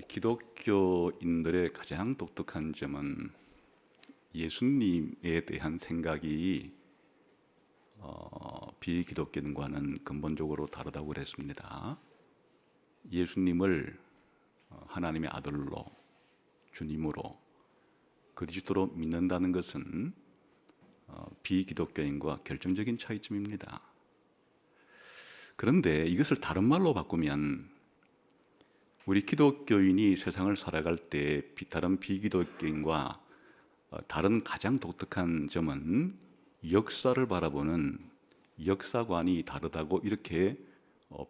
기독교인들의 가장 독특한 점은 예수님에 대한 생각이 비기독교인과는 근본적으로 다르다고 그랬습니다. 예수님을 하나님의 아들로, 주님으로, 그리스도로 믿는다는 것은 비기독교인과 결정적인 차이점입니다. 그런데 이것을 다른 말로 바꾸면 우리 기독교인이 세상을 살아갈 때 다른 비기독교인과 다른 가장 독특한 점은 역사를 바라보는 역사관이 다르다고 이렇게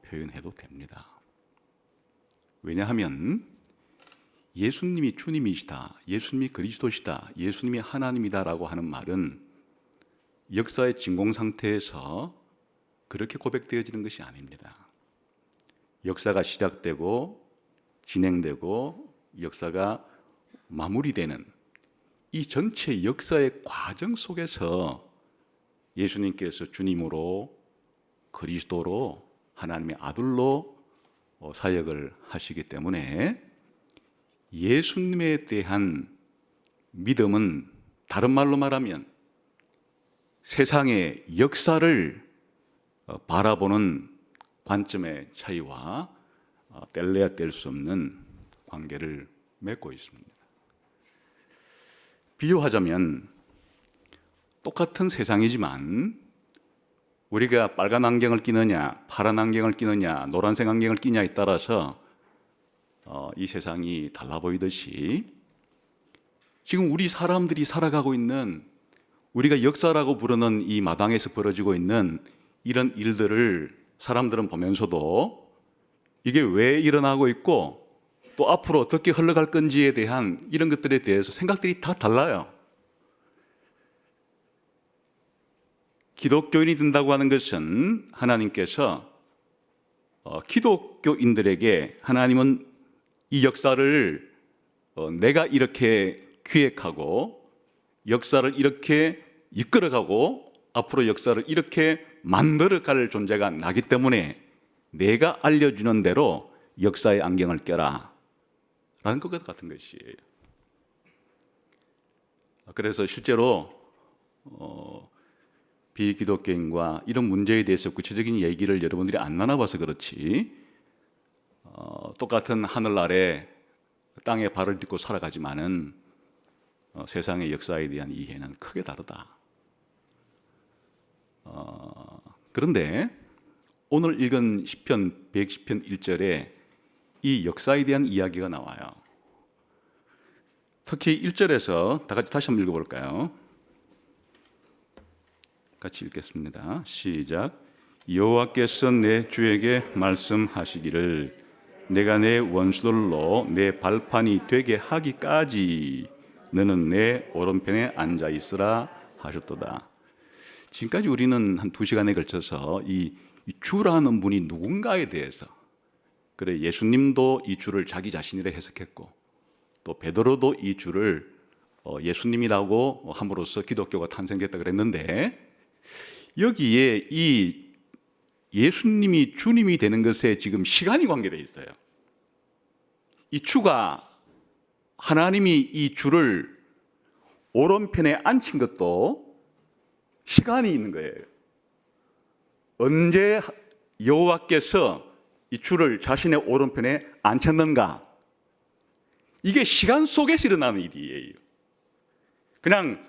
표현해도 됩니다. 왜냐하면 예수님이 주님이시다, 예수님이 그리스도시다, 예수님이 하나님이다라고 하는 말은 역사의 진공 상태에서 그렇게 고백되어지는 것이 아닙니다. 역사가 시작되고 진행되고 역사가 마무리되는 이 전체 역사의 과정 속에서 예수님께서 주님으로, 그리스도로, 하나님의 아들로 사역을 하시기 때문에 예수님에 대한 믿음은 다른 말로 말하면 세상의 역사를 바라보는 관점의 차이와 뗄래야 뗄 수 없는 관계를 맺고 있습니다. 비유하자면 똑같은 세상이지만 우리가 빨간 안경을 끼느냐, 파란 안경을 끼느냐, 노란색 안경을 끼냐에 따라서 이 세상이 달라 보이듯이 지금 우리 사람들이 살아가고 있는, 우리가 역사라고 부르는 이 마당에서 벌어지고 있는 이런 일들을 사람들은 보면서도 이게 왜 일어나고 있고 또 앞으로 어떻게 흘러갈 건지에 대한 이런 것들에 대해서 생각들이 다 달라요. 기독교인이 된다고 하는 것은 하나님께서 기독교인들에게 하나님은 이 역사를 내가 이렇게 기획하고 역사를 이렇게 이끌어가고 앞으로 역사를 이렇게 만들어갈 존재가 나기 때문에 내가 알려주는 대로 역사의 안경을 껴라 라는 것 같은 것이에요. 그래서 실제로 비기독교인과 이런 문제에 대해서 구체적인 얘기를 여러분들이 안 나눠봐서 그렇지 똑같은 하늘 아래 땅에 발을 딛고 살아가지만은 세상의 역사에 대한 이해는 크게 다르다. 그런데 오늘 읽은 시편 110편 1절에 이 역사에 대한 이야기가 나와요. 특히 1절에서 다 같이 다시 한번 읽어볼까요? 같이 읽겠습니다. 시작. 여호와께서 내 주에게 말씀하시기를 내가 내 원수들로 내 발판이 되게 하기까지 너는 내 오른편에 앉아 있으라 하셨도다. 지금까지 우리는 한 2시간에 걸쳐서 이 주라는 분이 누군가에 대해서, 그래 예수님도 이 주를 자기 자신이라 해석했고 또 베드로도 이 주를 예수님이라고 함으로써 기독교가 탄생됐다 그랬는데, 여기에 이 예수님이 주님이 되는 것에 지금 시간이 관계되어 있어요. 이 주가, 하나님이 이 주를 오른편에 앉힌 것도 시간이 있는 거예요. 언제 여호와께서 이 주를 자신의 오른편에 앉혔는가? 이게 시간 속에서 일어나는 일이에요. 그냥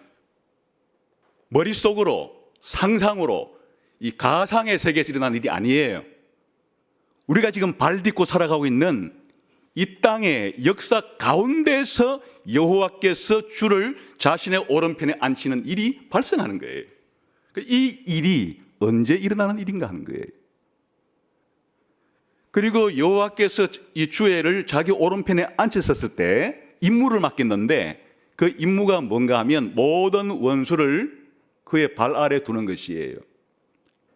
머릿속으로, 상상으로, 이 가상의 세계에서 일어나는 일이 아니에요. 우리가 지금 발 딛고 살아가고 있는 이 땅의 역사 가운데서 여호와께서 주를 자신의 오른편에 앉히는 일이 발생하는 거예요. 이 일이 언제 일어나는 일인가 하는 거예요. 그리고 여호와께서 이 주애를 자기 오른편에 앉혔을 때 임무를 맡겼는데 그 임무가 뭔가 하면 모든 원수를 그의 발 아래 두는 것이에요.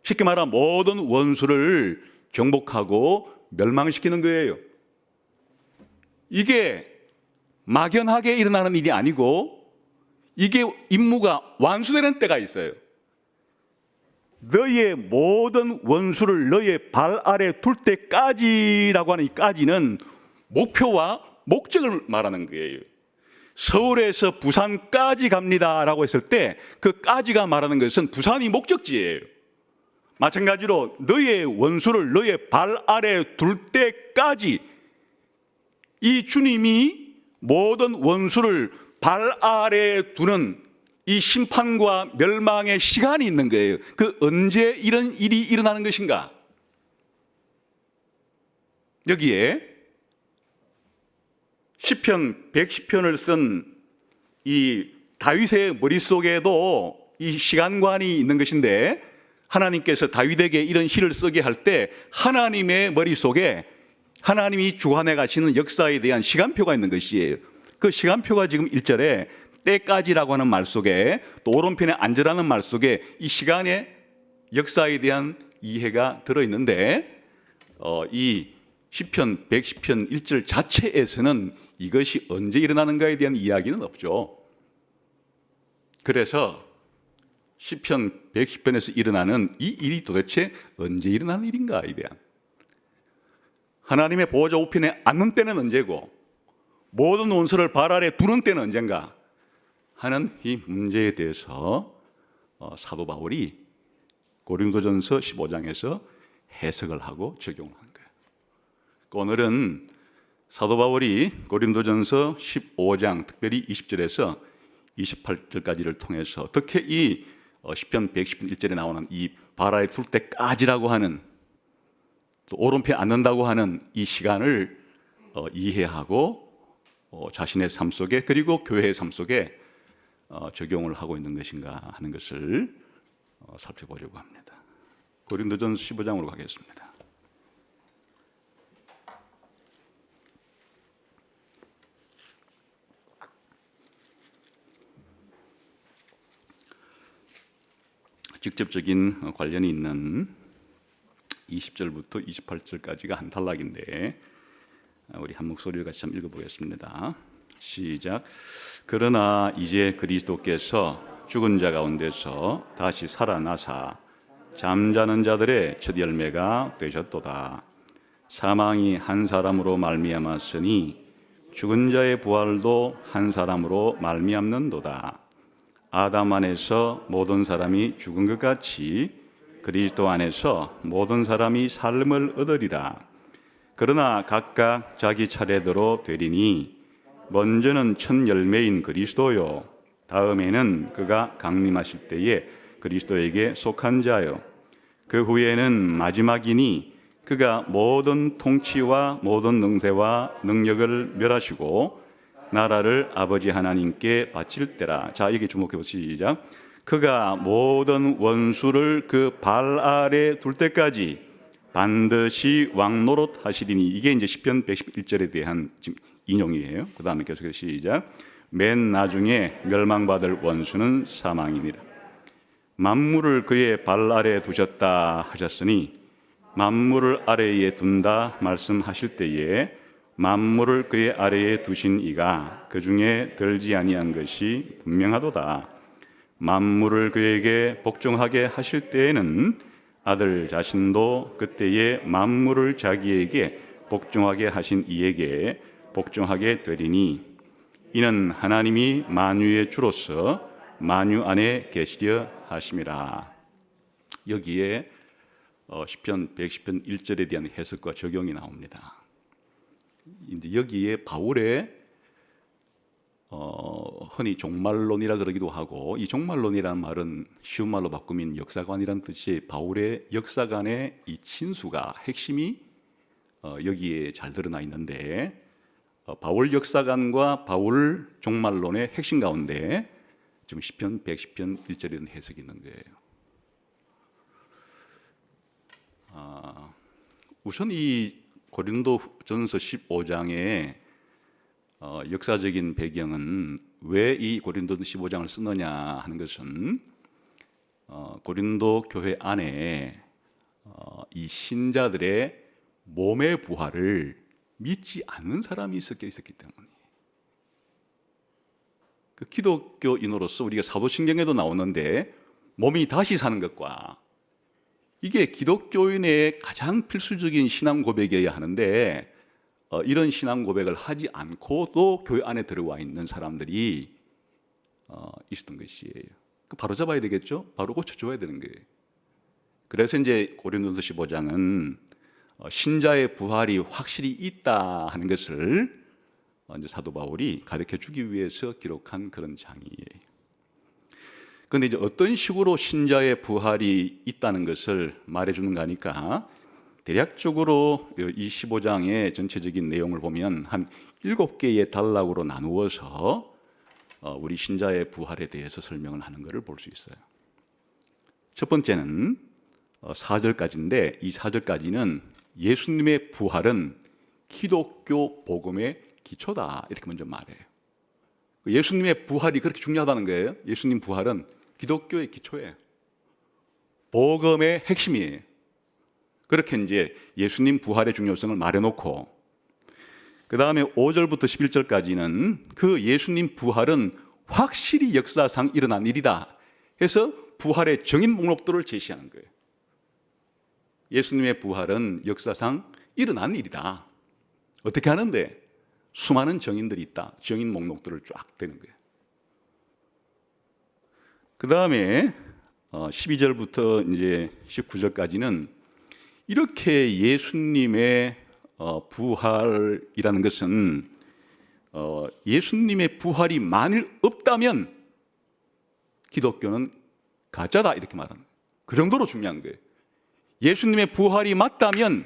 쉽게 말하면 모든 원수를 정복하고 멸망시키는 거예요. 이게 막연하게 일어나는 일이 아니고 이게 임무가 완수되는 때가 있어요. 너의 모든 원수를 너의 발 아래 둘 때까지라고 하는 이 까지는 목표와 목적을 말하는 거예요. 서울에서 부산까지 갑니다라고 했을 때 그 까지가 말하는 것은 부산이 목적지예요. 마찬가지로 너의 원수를 너의 발 아래 둘 때까지 이 주님이 모든 원수를 발 아래 두는 이 심판과 멸망의 시간이 있는 거예요. 그 언제 이런 일이 일어나는 것인가? 여기에 시편 110편을 쓴 이 다윗의 머릿속에도 이 시간관이 있는 것인데, 하나님께서 다윗에게 이런 시를 쓰게 할 때 하나님의 머릿속에 하나님이 주관해 가시는 역사에 대한 시간표가 있는 것이에요. 그 시간표가 지금 1절에 때까지라고 하는 말 속에, 또 오른편에 앉으라는 말 속에 이 시간의 역사에 대한 이해가 들어있는데, 이 시편 110편 1절 자체에서는 이것이 언제 일어나는가에 대한 이야기는 없죠. 그래서 시편 110편에서 일어나는 이 일이 도대체 언제 일어나는 일인가에 대한, 하나님의 보호자 우편에 앉는 때는 언제고 모든 원수를 발 아래 두는 때는 언젠가 하는 이 문제에 대해서 사도 바울이 고린도전서 15장에서 해석을 하고 적용을 한 거예요. 오늘은 사도 바울이 고린도전서 15장 특별히 20절에서 28절까지를 통해서 어떻게 이 시편 110편 1절에 나오는 이 발 아래 둘 때까지라고 하는, 또 오른편에 앉는다고 하는 이 시간을 이해하고 자신의 삶 속에, 그리고 교회의 삶 속에 적용을 하고 있는 것인가 하는 것을 살펴보려고 합니다. 고린도전서 15장으로 가겠습니다. 직접적인 관련이 있는 20절부터 28절까지가 한 단락인데, 우리 한 목소리로 같이 한번 읽어보겠습니다. 시작. 그러나 이제 그리스도께서 죽은 자 가운데서 다시 살아나사 잠자는 자들의 첫 열매가 되셨도다. 사망이 한 사람으로 말미암았으니 죽은 자의 부활도 한 사람으로 말미암는도다. 아담 안에서 모든 사람이 죽은 것 같이 그리스도 안에서 모든 사람이 삶을 얻으리라. 그러나 각각 자기 차례대로 되리니 먼저는 첫 열매인 그리스도요, 다음에는 그가 강림하실 때에 그리스도에게 속한 자요, 그 후에는 마지막이니 그가 모든 통치와 모든 능세와 능력을 멸하시고 나라를 아버지 하나님께 바칠 때라. 자, 여기 주목해 보시죠. 시작. 그가 모든 원수를 그 발 아래 둘 때까지 반드시 왕노릇 하시리니. 이게 이제 시편 111절에 대한 지금 인용이에요. 그 다음에 계속해서 시작. 맨 나중에 멸망받을 원수는 사망이니라. 만물을 그의 발 아래에 두셨다 하셨으니, 만물을 아래에 둔다 말씀하실 때에 만물을 그의 아래에 두신 이가 그 중에 들지 아니한 것이 분명하도다. 만물을 그에게 복종하게 하실 때에는 아들 자신도 그때에 만물을 자기에게 복종하게 하신 이에게 복종하게 되리니, 이는 하나님이 만유의 주로서 만유 안에 계시려 하심이라. 여기에 시편 110편 1절에 대한 해석과 적용이 나옵니다. 이제 여기에 바울의 흔히 종말론이라 그러기도 하고, 이 종말론이라는 말은 쉬운 말로 바꾸면 역사관이라는 뜻이, 바울의 역사관의 이 친수가, 핵심이 여기에 잘 드러나 있는데, 바울 역사관과 바울 종말론의 핵심 가운데 지금 시편 110편 1절에 대한 해석이 있는 거예요. 우선 이 고린도전서 15장의 역사적인 배경은, 왜 이 고린도전 15장을 쓰느냐 하는 것은, 고린도 교회 안에 이 신자들의 몸의 부활을 믿지 않는 사람이 있었기 때문이에요. 그 기독교인으로서 우리가 사도신경에도 나오는데, 몸이 다시 사는 것과, 이게 기독교인의 가장 필수적인 신앙 고백이어야 하는데, 이런 신앙 고백을 하지 않고도 교회 안에 들어와 있는 사람들이 있었던 것이에요. 바로 잡아야 되겠죠? 바로 고쳐줘야 되는 거예요. 그래서 이제 고린도서 15장은 신자의 부활이 확실히 있다 하는 것을 이제 사도 바울이 가르쳐 주기 위해서 기록한 그런 장이에요. 그런데 이제 어떤 식으로 신자의 부활이 있다는 것을 말해주는가 하니까 대략적으로 이 15장의 전체적인 내용을 보면 한 7개의 단락으로 나누어서 우리 신자의 부활에 대해서 설명을 하는 것을 볼 수 있어요. 첫 번째는 4절까지인데 이 4절까지는 예수님의 부활은 기독교 복음의 기초다 이렇게 먼저 말해요. 예수님의 부활이 그렇게 중요하다는 거예요. 예수님 부활은 기독교의 기초예요. 복음의 핵심이에요. 그렇게 이제 예수님 부활의 중요성을 말해놓고 그 다음에 5절부터 11절까지는 그 예수님 부활은 확실히 역사상 일어난 일이다 해서 부활의 정인 목록들을 제시하는 거예요. 예수님의 부활은 역사상 일어난 일이다. 어떻게 하는데? 수많은 정인들이 있다. 정인 목록들을 쫙 대는 거예요. 그 다음에 12절부터 이제 19절까지는 이렇게 예수님의 부활이라는 것은 예수님의 부활이 만일 없다면 기독교는 가짜다 이렇게 말하는 거예요. 그 정도로 중요한 거예요. 예수님의 부활이 맞다면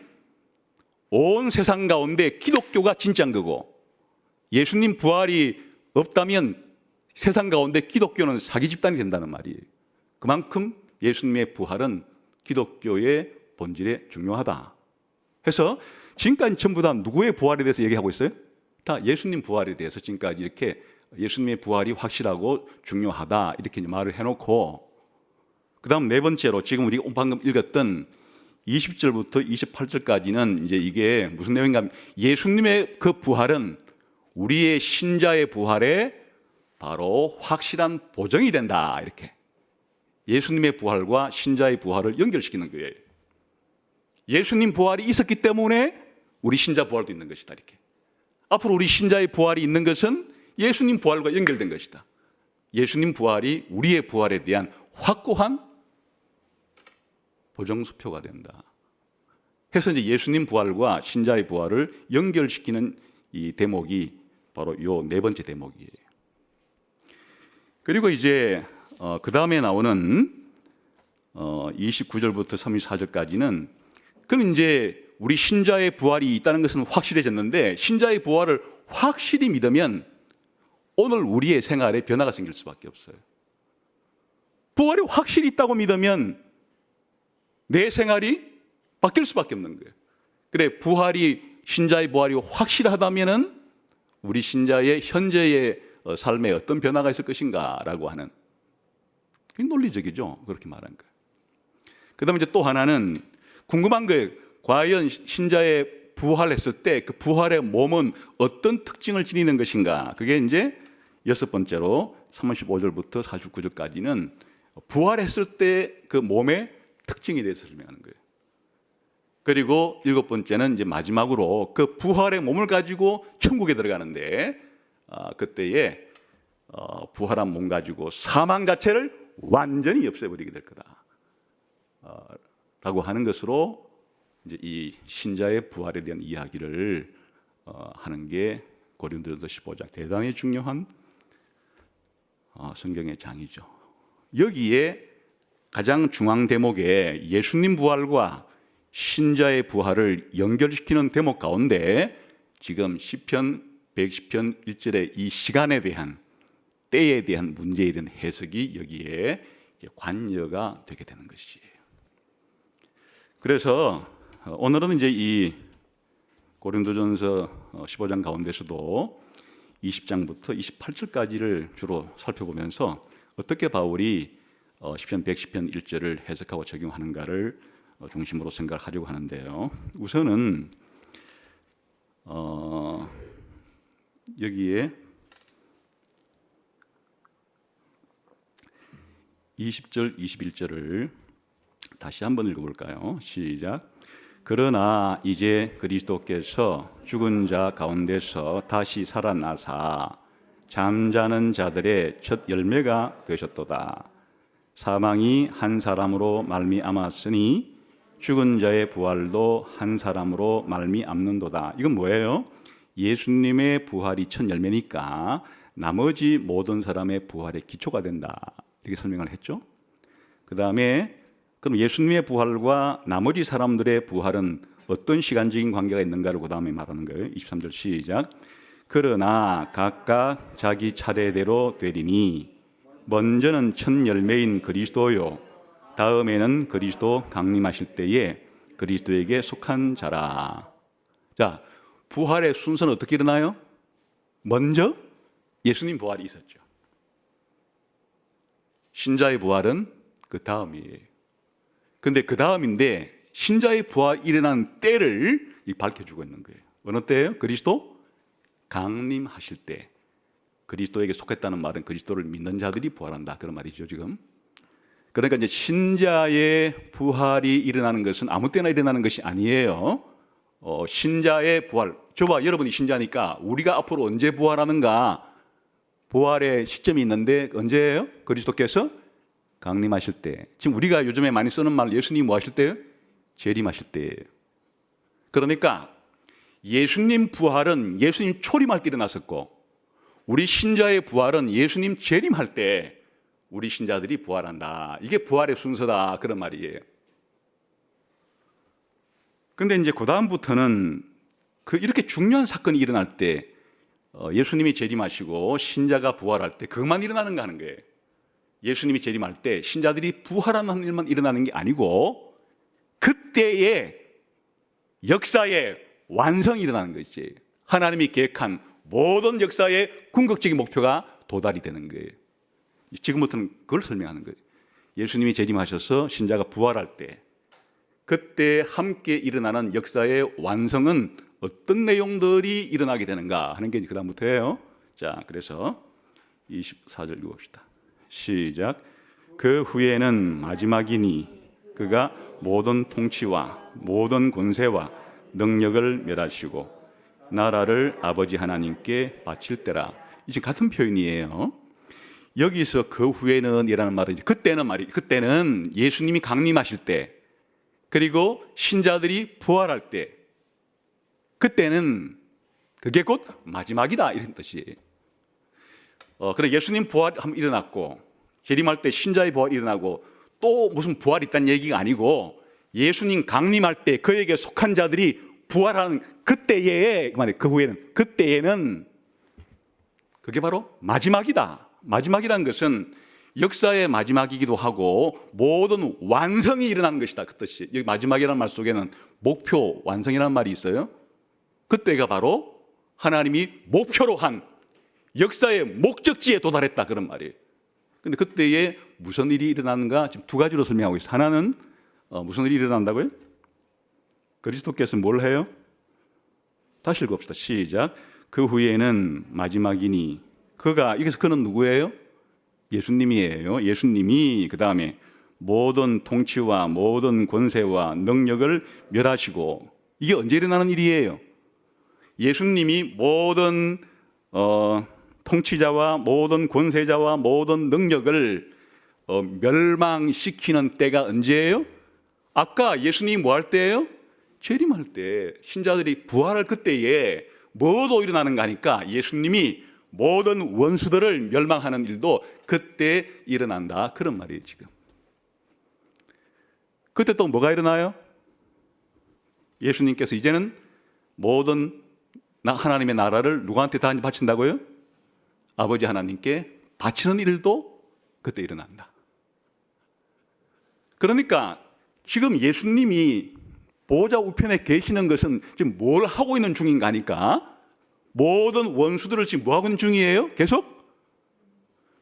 온 세상 가운데 기독교가 진짜인 거고 예수님 부활이 없다면 세상 가운데 기독교는 사기 집단이 된다는 말이에요. 그만큼 예수님의 부활은 기독교의 본질에 중요하다 해서 지금까지 전부 다 누구의 부활에 대해서 얘기하고 있어요? 다 예수님 부활에 대해서 지금까지 이렇게 예수님의 부활이 확실하고 중요하다 이렇게 말을 해놓고 그 다음 네 번째로 지금 우리가 방금 읽었던 20절부터 28절까지는 이제 이게 무슨 내용인가 하면 예수님의 그 부활은 우리의 신자의 부활에 바로 확실한 보정이 된다 이렇게 예수님의 부활과 신자의 부활을 연결시키는 거예요. 예수님 부활이 있었기 때문에 우리 신자 부활도 있는 것이다 이렇게 앞으로 우리 신자의 부활이 있는 것은 예수님 부활과 연결된 것이다. 예수님 부활이 우리의 부활에 대한 확고한 보정수표가 된다 해서 이제 예수님 부활과 신자의 부활을 연결시키는 이 대목이 바로 이 네 번째 대목이에요. 그리고 이제 그 다음에 나오는 29절부터 34절까지는 그럼 이제 우리 신자의 부활이 있다는 것은 확실해졌는데 신자의 부활을 확실히 믿으면 오늘 우리의 생활에 변화가 생길 수밖에 없어요. 부활이 확실히 있다고 믿으면 내 생활이 바뀔 수밖에 없는 거예요. 그래 신자의 부활이 확실하다면은 우리 신자의 현재의 삶에 어떤 변화가 있을 것인가라고 하는 그게 논리적이죠. 그렇게 말한 거예요. 그다음에 이제 또 하나는 궁금한 거예요. 과연 신자의 부활했을 때 그 부활의 몸은 어떤 특징을 지니는 것인가? 그게 이제 여섯 번째로 35절부터 49절까지는 부활했을 때 그 몸의 특징에 대해서 설명하는 거예요. 그리고 일곱 번째는 이제 마지막으로 그 부활의 몸을 가지고 천국에 들어가는데 그때에 부활한 몸 가지고 사망 자체를 완전히 없애버리게 될 거다. 라고 하는 것으로 이제 이 신자의 부활에 대한 이야기를 하는 게 고린도전서 15장 대단히 중요한 성경의 장이죠. 여기에 가장 중앙 대목에 예수님 부활과 신자의 부활을 연결시키는 대목 가운데 지금 시편 110편 1절의 이 시간에 대한 때에 대한 문제에 대한 해석이 여기에 관여가 되게 되는 것이에요. 그래서 오늘은 이제 이 고린도전서 15장 가운데서도 20장부터 28절까지를 주로 살펴보면서 어떻게 바울이 시편 110편 1절을 해석하고 적용하는가를 중심으로 생각하려고 하는데요. 우선은 여기에 20절, 21절을 다시 한번 읽어볼까요? 시작. 그러나 이제 그리스도께서 죽은 자 가운데서 다시 살아나사 잠자는 자들의 첫 열매가 되셨도다. 사망이 한 사람으로 말미암았으니 죽은 자의 부활도 한 사람으로 말미암는도다. 이건 뭐예요? 예수님의 부활이 첫 열매니까 나머지 모든 사람의 부활의 기초가 된다. 이렇게 설명을 했죠. 그 다음에 그럼 예수님의 부활과 나머지 사람들의 부활은 어떤 시간적인 관계가 있는가를 그 다음에 말하는 거예요. 23절 시작. 그러나 각각 자기 차례대로 되리니 먼저는 첫 열매인 그리스도요 다음에는 그리스도 강림하실 때에 그리스도에게 속한 자라. 자, 부활의 순서는 어떻게 일어나요? 먼저 예수님 부활이 있었죠. 신자의 부활은 그 다음이에요. 근데 그 다음인데 신자의 부활이 일어난 때를 밝혀주고 있는 거예요. 어느 때예요? 그리스도 강림하실 때. 그리스도에게 속했다는 말은 그리스도를 믿는 자들이 부활한다, 그런 말이죠 지금. 그러니까 이제 신자의 부활이 일어나는 것은 아무 때나 일어나는 것이 아니에요. 신자의 부활, 저봐, 여러분이 신자니까 우리가 앞으로 언제 부활하는가, 부활의 시점이 있는데 언제예요? 그리스도께서 강림하실 때. 지금 우리가 요즘에 많이 쓰는 말, 예수님이 뭐 하실 때예요? 재림하실 때예요. 그러니까 예수님 부활은 예수님 초림할 때 일어났었고, 우리 신자의 부활은 예수님 재림할 때 우리 신자들이 부활한다. 이게 부활의 순서다, 그런 말이에요. 근데 이제 그 다음부터는 이렇게 중요한 사건이 일어날 때, 예수님이 재림하시고 신자가 부활할 때 그것만 일어나는가 하는 거예요. 예수님이 재림할 때 신자들이 부활하는 일만 일어나는 게 아니고 그때의 역사의 완성이 일어나는 것이지. 하나님이 계획한 모든 역사의 궁극적인 목표가 도달이 되는 거예요. 지금부터는 그걸 설명하는 거예요. 예수님이 재림하셔서 신자가 부활할 때 그때 함께 일어나는 역사의 완성은 어떤 내용들이 일어나게 되는가 하는 게 그 다음부터예요. 자, 그래서 24절 읽어봅시다. 시작. 그 후에는 마지막이니 그가 모든 통치와 모든 권세와 능력을 멸하시고 나라를 아버지 하나님께 바칠 때라. 이제 같은 표현이에요. 여기서 그 후에는 이라는 말은 그때는 예수님이 강림하실 때, 그리고 신자들이 부활할 때, 그때는 그게 곧 마지막이다, 이런 뜻이에요. 그래, 예수님 부활이 일어났고 재림할 때 신자의 부활이 일어나고 또 무슨 부활이 있다는 얘기가 아니고 예수님 강림할 때 그에게 속한 자들이 부활하는 그때에, 그 후에는, 그때에는 그게 바로 마지막이다. 마지막이라는 것은 역사의 마지막이기도 하고 모든 완성이 일어나는 것이다, 그 뜻이. 여기 마지막이라는 말 속에는 목표, 완성이라는 말이 있어요. 그때가 바로 하나님이 목표로 한 역사의 목적지에 도달했다, 그런 말이에요. 근데 그때에 무슨 일이 일어나는가 지금 두 가지로 설명하고 있어요. 하나는 무슨 일이 일어난다고요? 그리스도께서 뭘 해요? 다시 읽읍시다. 시작. 그 후에는 마지막이니 여기서 그는 누구예요? 예수님이에요. 예수님이 그 다음에 모든 통치와 모든 권세와 능력을 멸하시고, 이게 언제 일어나는 일이에요? 예수님이 모든 통치자와 모든 권세자와 모든 능력을 멸망시키는 때가 언제예요? 아까 예수님이 뭐 할 때예요? 재림할 때, 신자들이 부활할 그때에 뭐도 일어나는 거니까 예수님이 모든 원수들을 멸망하는 일도 그때 일어난다, 그런 말이에요 지금. 그때 또 뭐가 일어나요? 예수님께서 이제는 모든 하나님의 나라를 누구한테 다 바친다고요? 아버지 하나님께 바치는 일도 그때 일어난다. 그러니까 지금 예수님이 보좌 우편에 계시는 것은 지금 뭘 하고 있는 중인가 하니까 모든 원수들을 지금 뭐 하고 있는 중이에요? 계속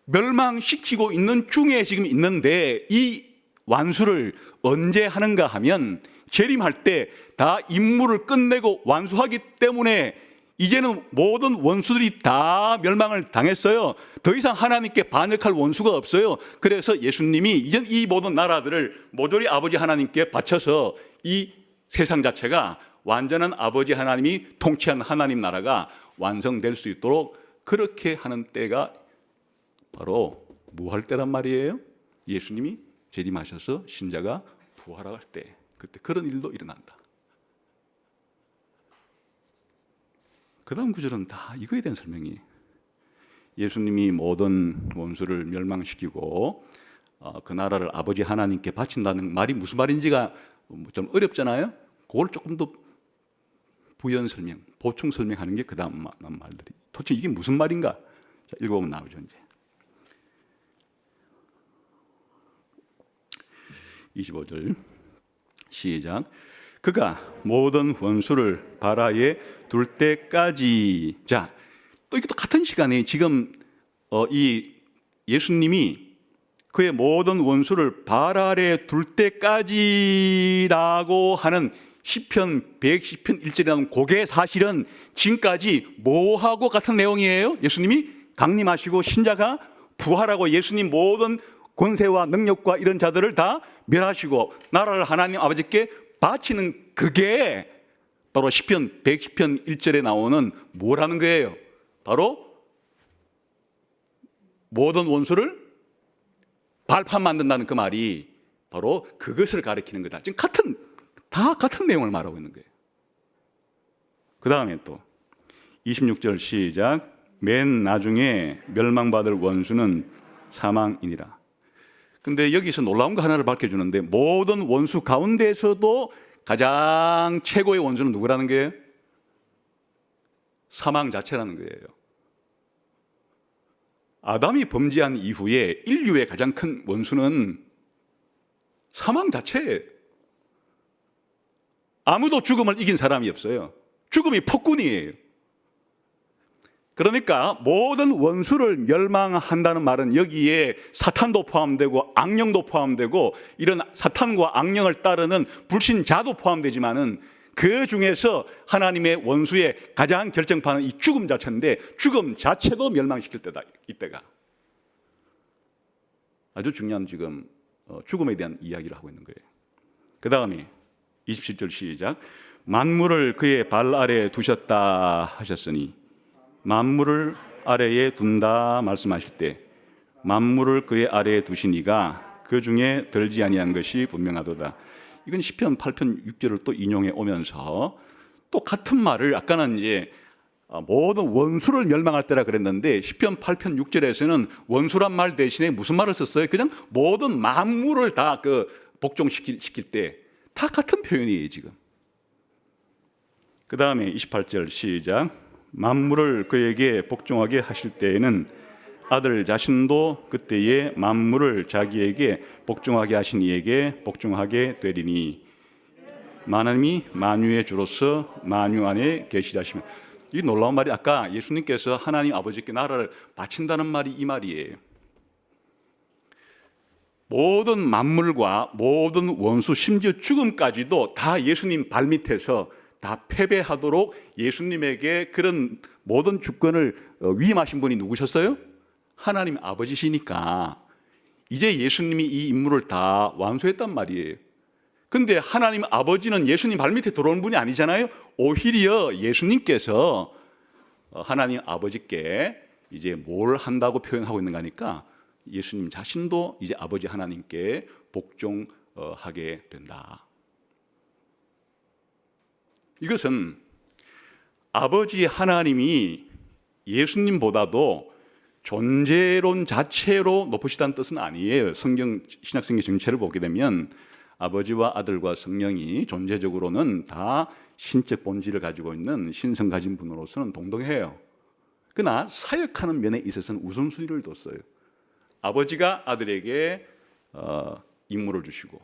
멸망시키고 있는 중에 지금 있는데, 이 완수를 언제 하는가 하면 재림할 때 다 임무를 끝내고 완수하기 때문에 이제는 모든 원수들이 다 멸망을 당했어요. 더 이상 하나님께 반역할 원수가 없어요. 그래서 예수님이 이제 이 모든 나라들을 모조리 아버지 하나님께 바쳐서 이 세상 자체가 완전한 아버지 하나님이 통치한 하나님 나라가 완성될 수 있도록 그렇게 하는 때가 바로 무할 때란 말이에요. 예수님이 재림하셔서 신자가 부활할 때, 그때 그런 일도 일어난다. 그 다음 구절은 다 이거에 대한 설명이, 예수님이 모든 원수를 멸망시키고 그 나라를 아버지 하나님께 바친다는 말이 무슨 말인지가 좀 어렵잖아요. 그걸 조금 더 부연 설명, 보충 설명하는 게 그 다음 말들이. 도대체 이게 무슨 말인가? 자, 읽어보면 나오죠. 이제 25절 시작. 그가 모든 원수를 발 아래 둘 때까지. 자, 또 이것도 같은 시간에 지금 이 예수님이 그의 모든 원수를 발 아래 둘 때까지라고 하는 시편 110편 1절에 나온 그게 사실은 지금까지 뭐하고 같은 내용이에요? 예수님이 강림하시고 신자가 부활하고 예수님 모든 권세와 능력과 이런 자들을 다 멸하시고 나라를 하나님 아버지께 바치는, 그게 바로 시편 110편 1절에 나오는 뭐라는 거예요? 바로 모든 원수를 발판 만든다는 그 말이 바로 그것을 가리키는 거다. 지금 다 같은 내용을 말하고 있는 거예요. 그 다음에 또 26절 시작. 맨 나중에 멸망받을 원수는 사망이니라. 근데 여기서 놀라운 거 하나를 밝혀주는데, 모든 원수 가운데서도 가장 최고의 원수는 누구라는 거예요? 사망 자체라는 거예요. 아담이 범죄한 이후에 인류의 가장 큰 원수는 사망 자체예요. 아무도 죽음을 이긴 사람이 없어요. 죽음이 폭군이에요. 그러니까 모든 원수를 멸망한다는 말은 여기에 사탄도 포함되고 악령도 포함되고 이런 사탄과 악령을 따르는 불신자도 포함되지만은 그 중에서 하나님의 원수의 가장 결정판은 이 죽음 자체인데, 죽음 자체도 멸망시킬 때다. 이때가 아주 중요한 지금 죽음에 대한 이야기를 하고 있는 거예요. 그 다음에 27절 시작. 만물을 그의 발 아래에 두셨다 하셨으니, 만물을 아래에 둔다 말씀하실 때 만물을 그의 아래에 두시니가 그 중에 들지 아니한 것이 분명하도다. 이건 시편 8편 6절을 또 인용해 오면서 또 같은 말을, 아까는 이제 모든 원수를 멸망할 때라 그랬는데 시편 8편 6절에서는 원수란 말 대신에 무슨 말을 썼어요? 그냥 모든 만물을 다 복종시킬 때 다 같은 표현이에요 지금. 그 다음에 28절 시작. 만물을 그에게 복종하게 하실 때에는 아들 자신도 그때에 만물을 자기에게 복종하게 하신 이에게 복종하게 되리니, 하나님이 만유의 주로서 만유 안에 계시다시면. 이 놀라운 말이, 아까 예수님께서 하나님 아버지께 나라를 바친다는 말이 이 말이에요. 모든 만물과 모든 원수, 심지어 죽음까지도 다 예수님 발밑에서 다 패배하도록 예수님에게 그런 모든 주권을 위임하신 분이 누구셨어요? 하나님 아버지시니까 이제 예수님이 이 임무를 다 완수했단 말이에요. 근데 하나님 아버지는 예수님 발밑에 들어오는 분이 아니잖아요. 오히려 예수님께서 하나님 아버지께 이제 뭘 한다고 표현하고 있는 거니까 예수님 자신도 이제 아버지 하나님께 복종하게 된다. 이것은 아버지 하나님이 예수님보다도 존재론 자체로 높으시다는 뜻은 아니에요. 신약성경 전체를 보게 되면 아버지와 아들과 성령이 존재적으로는 다 신적 본질을 가지고 있는 신성 가진 분으로서는 동등해요. 그러나 사역하는 면에 있어서는 우선순위를 뒀어요. 아버지가 아들에게 임무를 주시고,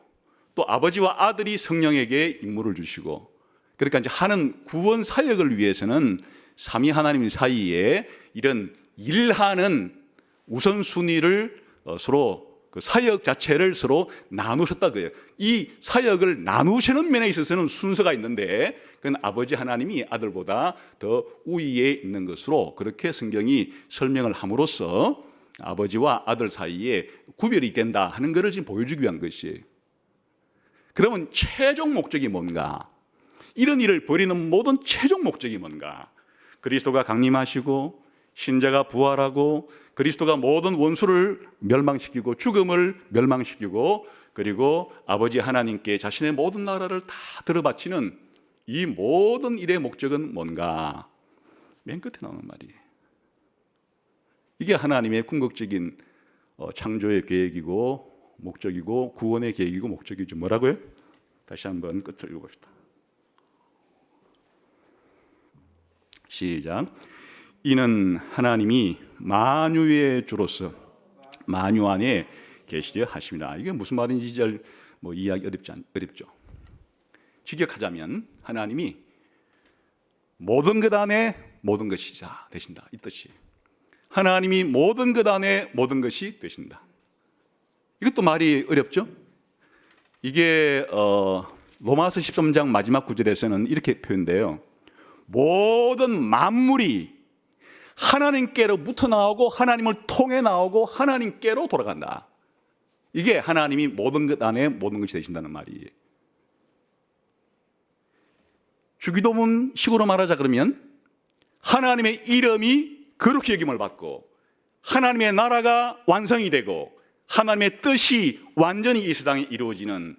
또 아버지와 아들이 성령에게 임무를 주시고, 그러니까 이제 하는 구원 사역을 위해서는 삼위 하나님 사이에 이런 일하는 우선순위를 서로, 그 사역 자체를 서로 나누셨다 그래요. 이 사역을 나누시는 면에 있어서는 순서가 있는데, 그건 아버지 하나님이 아들보다 더 우위에 있는 것으로 그렇게 성경이 설명을 함으로써 아버지와 아들 사이에 구별이 된다 하는 것을 지금 보여주기 위한 것이에요. 그러면 최종 목적이 뭔가? 이런 일을 벌이는 모든 최종 목적이 뭔가? 그리스도가 강림하시고 신자가 부활하고 그리스도가 모든 원수를 멸망시키고 죽음을 멸망시키고 그리고 아버지 하나님께 자신의 모든 나라를 다 들어바치는 이 모든 일의 목적은 뭔가? 맨 끝에 나오는 말이에요. 이게 하나님의 궁극적인 창조의 계획이고 목적이고 구원의 계획이고 목적이죠. 뭐라고요? 다시 한번 끝을 읽어봅시다. 시작. 이는 하나님이 만유의 주로서 만유 안에 계시려 하십니다. 이게 무슨 말인지 잘 이해하기 어렵죠. 직역하자면 하나님이 모든 것 안에 모든 것이 다 되신다, 이 뜻이. 하나님이 모든 것 안에 모든 것이 되신다. 이것도 말이 어렵죠? 이게 로마서 13장 마지막 구절에서는 이렇게 표현돼요. 모든 만물이 하나님께로부터 나오고 하나님을 통해 나오고 하나님께로 돌아간다. 이게 하나님이 모든 것 안에 모든 것이 되신다는 말이에요. 주기도문식으로 말하자 그러면 하나님의 이름이 거룩히 여김을 받고 하나님의 나라가 완성이 되고 하나님의 뜻이 완전히 이 세상에 이루어지는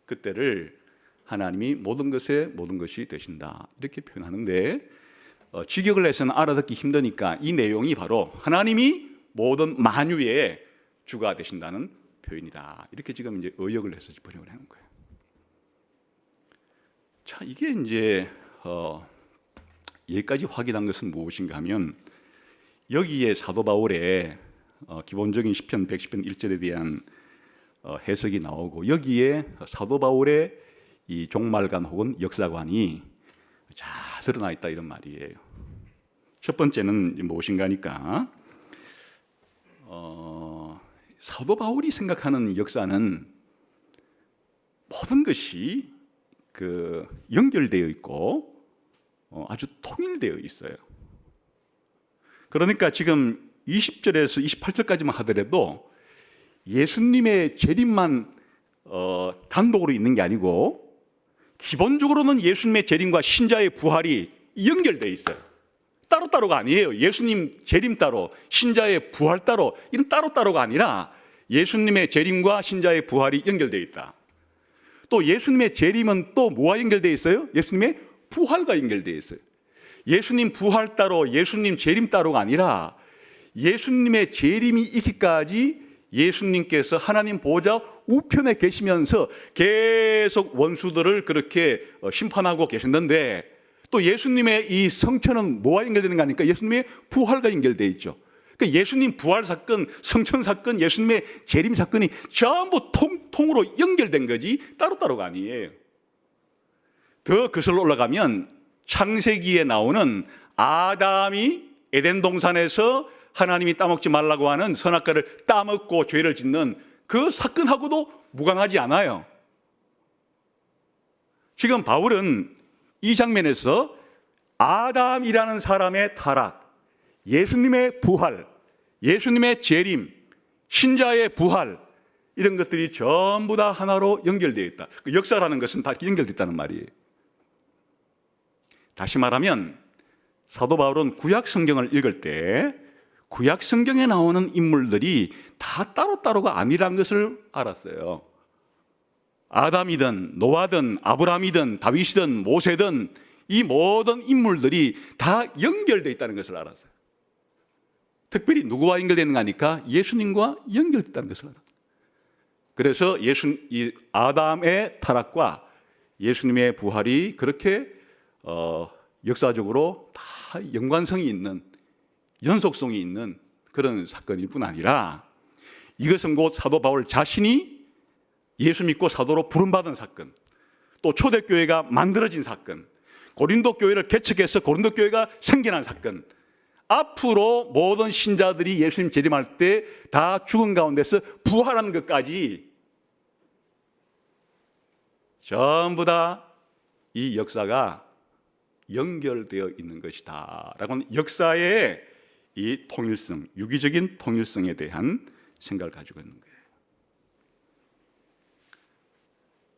그때를 하나님이 모든 것에 모든 것이 되신다, 이렇게 표현하는데 직역을 해서는 알아듣기 힘드니까 이 내용이 바로 하나님이 모든 만유의 주가 되신다는 표현이다, 이렇게 지금 이제 의역을 해서 번역을 하는 거예요. 자, 이게 이제 여기까지 확인한 것은 무엇인가 하면 여기에 사도 바울의 기본적인 시편 110편 1절에 대한 해석이 나오고 여기에 사도 바울의 이 종말관 혹은 역사관이 잘 드러나 있다, 이런 말이에요. 첫 번째는 무엇인가 하니까 사도 바울이 생각하는 역사는 모든 것이 연결되어 있고 아주 통일되어 있어요. 그러니까 지금 20절에서 28절까지만 하더라도 예수님의 재림만 단독으로 있는 게 아니고 기본적으로는 예수님의 재림과 신자의 부활이 연결되어 있어요. 따로따로가 아니에요. 예수님 재림 따로, 신자의 부활 따로, 이런 따로따로가 아니라 예수님의 재림과 신자의 부활이 연결되어 있다. 또 예수님의 재림은 또 뭐와 연결되어 있어요? 예수님의 부활과 연결되어 있어요. 예수님 부활 따로, 예수님 재림 따로가 아니라 예수님의 재림이 있기까지 예수님께서 하나님 보좌 우편에 계시면서 계속 원수들을 그렇게 심판하고 계셨는데 또 예수님의 이 성천은 뭐와 연결되는 거 아닙니까? 예수님의 부활과 연결되어 있죠. 그러니까 예수님 부활 사건, 성천 사건, 예수님의 재림 사건이 전부 통으로 연결된 거지 따로따로가 아니에요. 더 거슬러 올라가면 창세기에 나오는 아담이 에덴 동산에서 하나님이 따먹지 말라고 하는 선악과를 따먹고 죄를 짓는 그 사건하고도 무관하지 않아요. 지금 바울은 이 장면에서 아담이라는 사람의 타락, 예수님의 부활, 예수님의 재림, 신자의 부활, 이런 것들이 전부 다 하나로 연결되어 있다. 그 역사라는 것은 다 연결되어 있다는 말이에요. 다시 말하면 사도 바울은 구약 성경을 읽을 때 구약 성경에 나오는 인물들이 다 따로따로가 아니라는 것을 알았어요. 아담이든 노아든 아브라함이든 다윗이든 모세든 이 모든 인물들이 다 연결되어 있다는 것을 알았어요. 특별히 누구와 연결되는 거니까 예수님과 연결됐다는 것을 알았어요. 그래서 이 아담의 타락과 예수님의 부활이 그렇게 역사적으로 다 연관성이 있는, 연속성이 있는 그런 사건일 뿐 아니라 이것은 곧 사도 바울 자신이 예수 믿고 사도로 부름받은 사건, 또 초대교회가 만들어진 사건, 고린도 교회를 개척해서 고린도 교회가 생겨난 사건, 앞으로 모든 신자들이 예수님 재림할 때 다 죽은 가운데서 부활하는 것까지 전부 다 이 역사가 연결되어 있는 것이다 라고는 역사의 이 통일성, 유기적인 통일성에 대한 생각을 가지고 있는 거예요.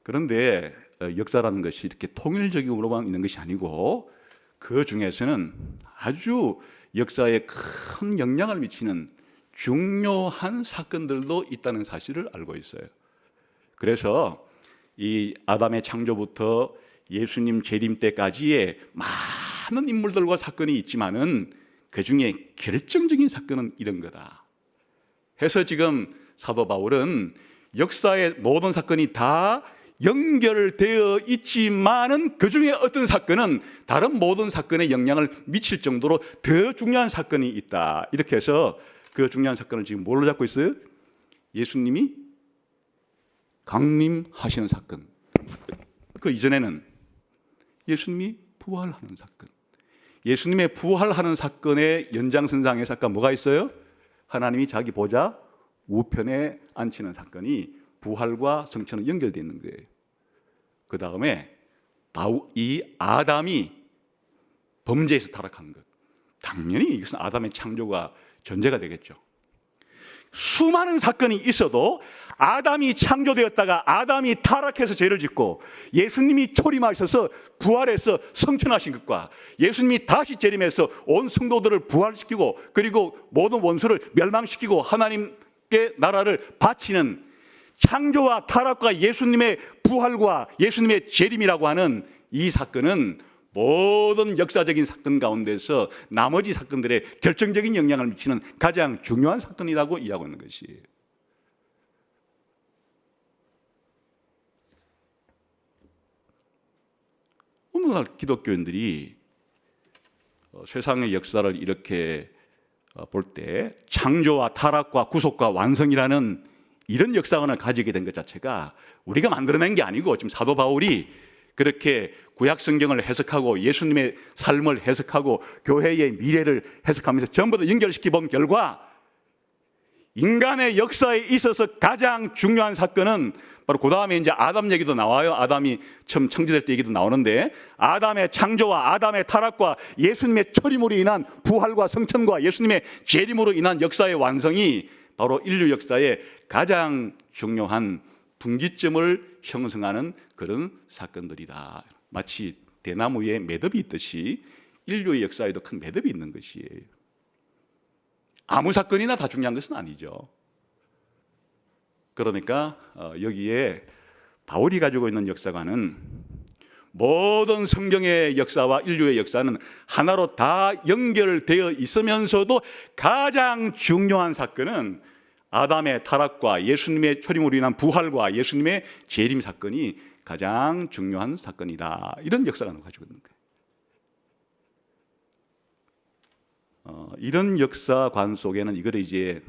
그런데 역사라는 것이 이렇게 통일적으로만 있는 것이 아니고 그 중에서는 아주 역사에 큰 영향을 미치는 중요한 사건들도 있다는 사실을 알고 있어요. 그래서 이 아담의 창조부터 예수님 재림 때까지의 많은 인물들과 사건이 있지만은 그 중에 결정적인 사건은 이런 거다 해서 지금 사도 바울은 역사의 모든 사건이 다 연결되어 있지만은 그 중에 어떤 사건은 다른 모든 사건에 영향을 미칠 정도로 더 중요한 사건이 있다. 이렇게 해서 그 중요한 사건을 지금 뭘로 잡고 있어요? 예수님이 강림하시는 사건. 그 이전에는 예수님이 부활하는 사건. 예수님의 부활하는 사건의 연장선상의 사건 뭐가 있어요? 하나님이 자기 보좌 우편에 앉히는 사건이 부활과 성천은 연결되어 있는 거예요. 그 다음에 이 아담이 범죄에서 타락한 것. 당연히 이것은 아담의 창조가 전제가 되겠죠. 수많은 사건이 있어도 아담이 창조되었다가 아담이 타락해서 죄를 짓고 예수님이 초림하셔서 부활해서 성천하신 것과 예수님이 다시 재림해서 온 성도들을 부활시키고 그리고 모든 원수를 멸망시키고 하나님께 나라를 바치는 창조와 타락과 예수님의 부활과 예수님의 재림이라고 하는 이 사건은 모든 역사적인 사건 가운데서 나머지 사건들의 결정적인 영향을 미치는 가장 중요한 사건이라고 이해하고 있는 것이에요. 오늘날 기독교인들이 세상의 역사를 이렇게 볼 때 창조와 타락과 구속과 완성이라는 이런 역사관을 가지게 된 것 자체가 우리가 만들어낸 게 아니고 지금 사도 바울이 그렇게 구약 성경을 해석하고 예수님의 삶을 해석하고 교회의 미래를 해석하면서 전부 다 연결시켜 본 결과 인간의 역사에 있어서 가장 중요한 사건은 바로 그 다음에 이제 아담 얘기도 나와요. 아담이 처음 창조될 때 얘기도 나오는데 아담의 창조와 아담의 타락과 예수님의 초림으로 인한 부활과 성천과 예수님의 재림으로 인한 역사의 완성이 바로 인류 역사의 가장 중요한 분기점을 형성하는 그런 사건들이다. 마치 대나무 위에 매듭이 있듯이 인류의 역사에도 큰 매듭이 있는 것이에요. 아무 사건이나 다 중요한 것은 아니죠. 그러니까 여기에 바울이 가지고 있는 역사관은 모든 성경의 역사와 인류의 역사는 하나로 다 연결되어 있으면서도 가장 중요한 사건은 아담의 타락과 예수님의 초림으로 인한 부활과 예수님의 재림 사건이 가장 중요한 사건이다. 이런 역사관을 가지고 있는 거예요. 이런 역사관 속에는 이걸 이제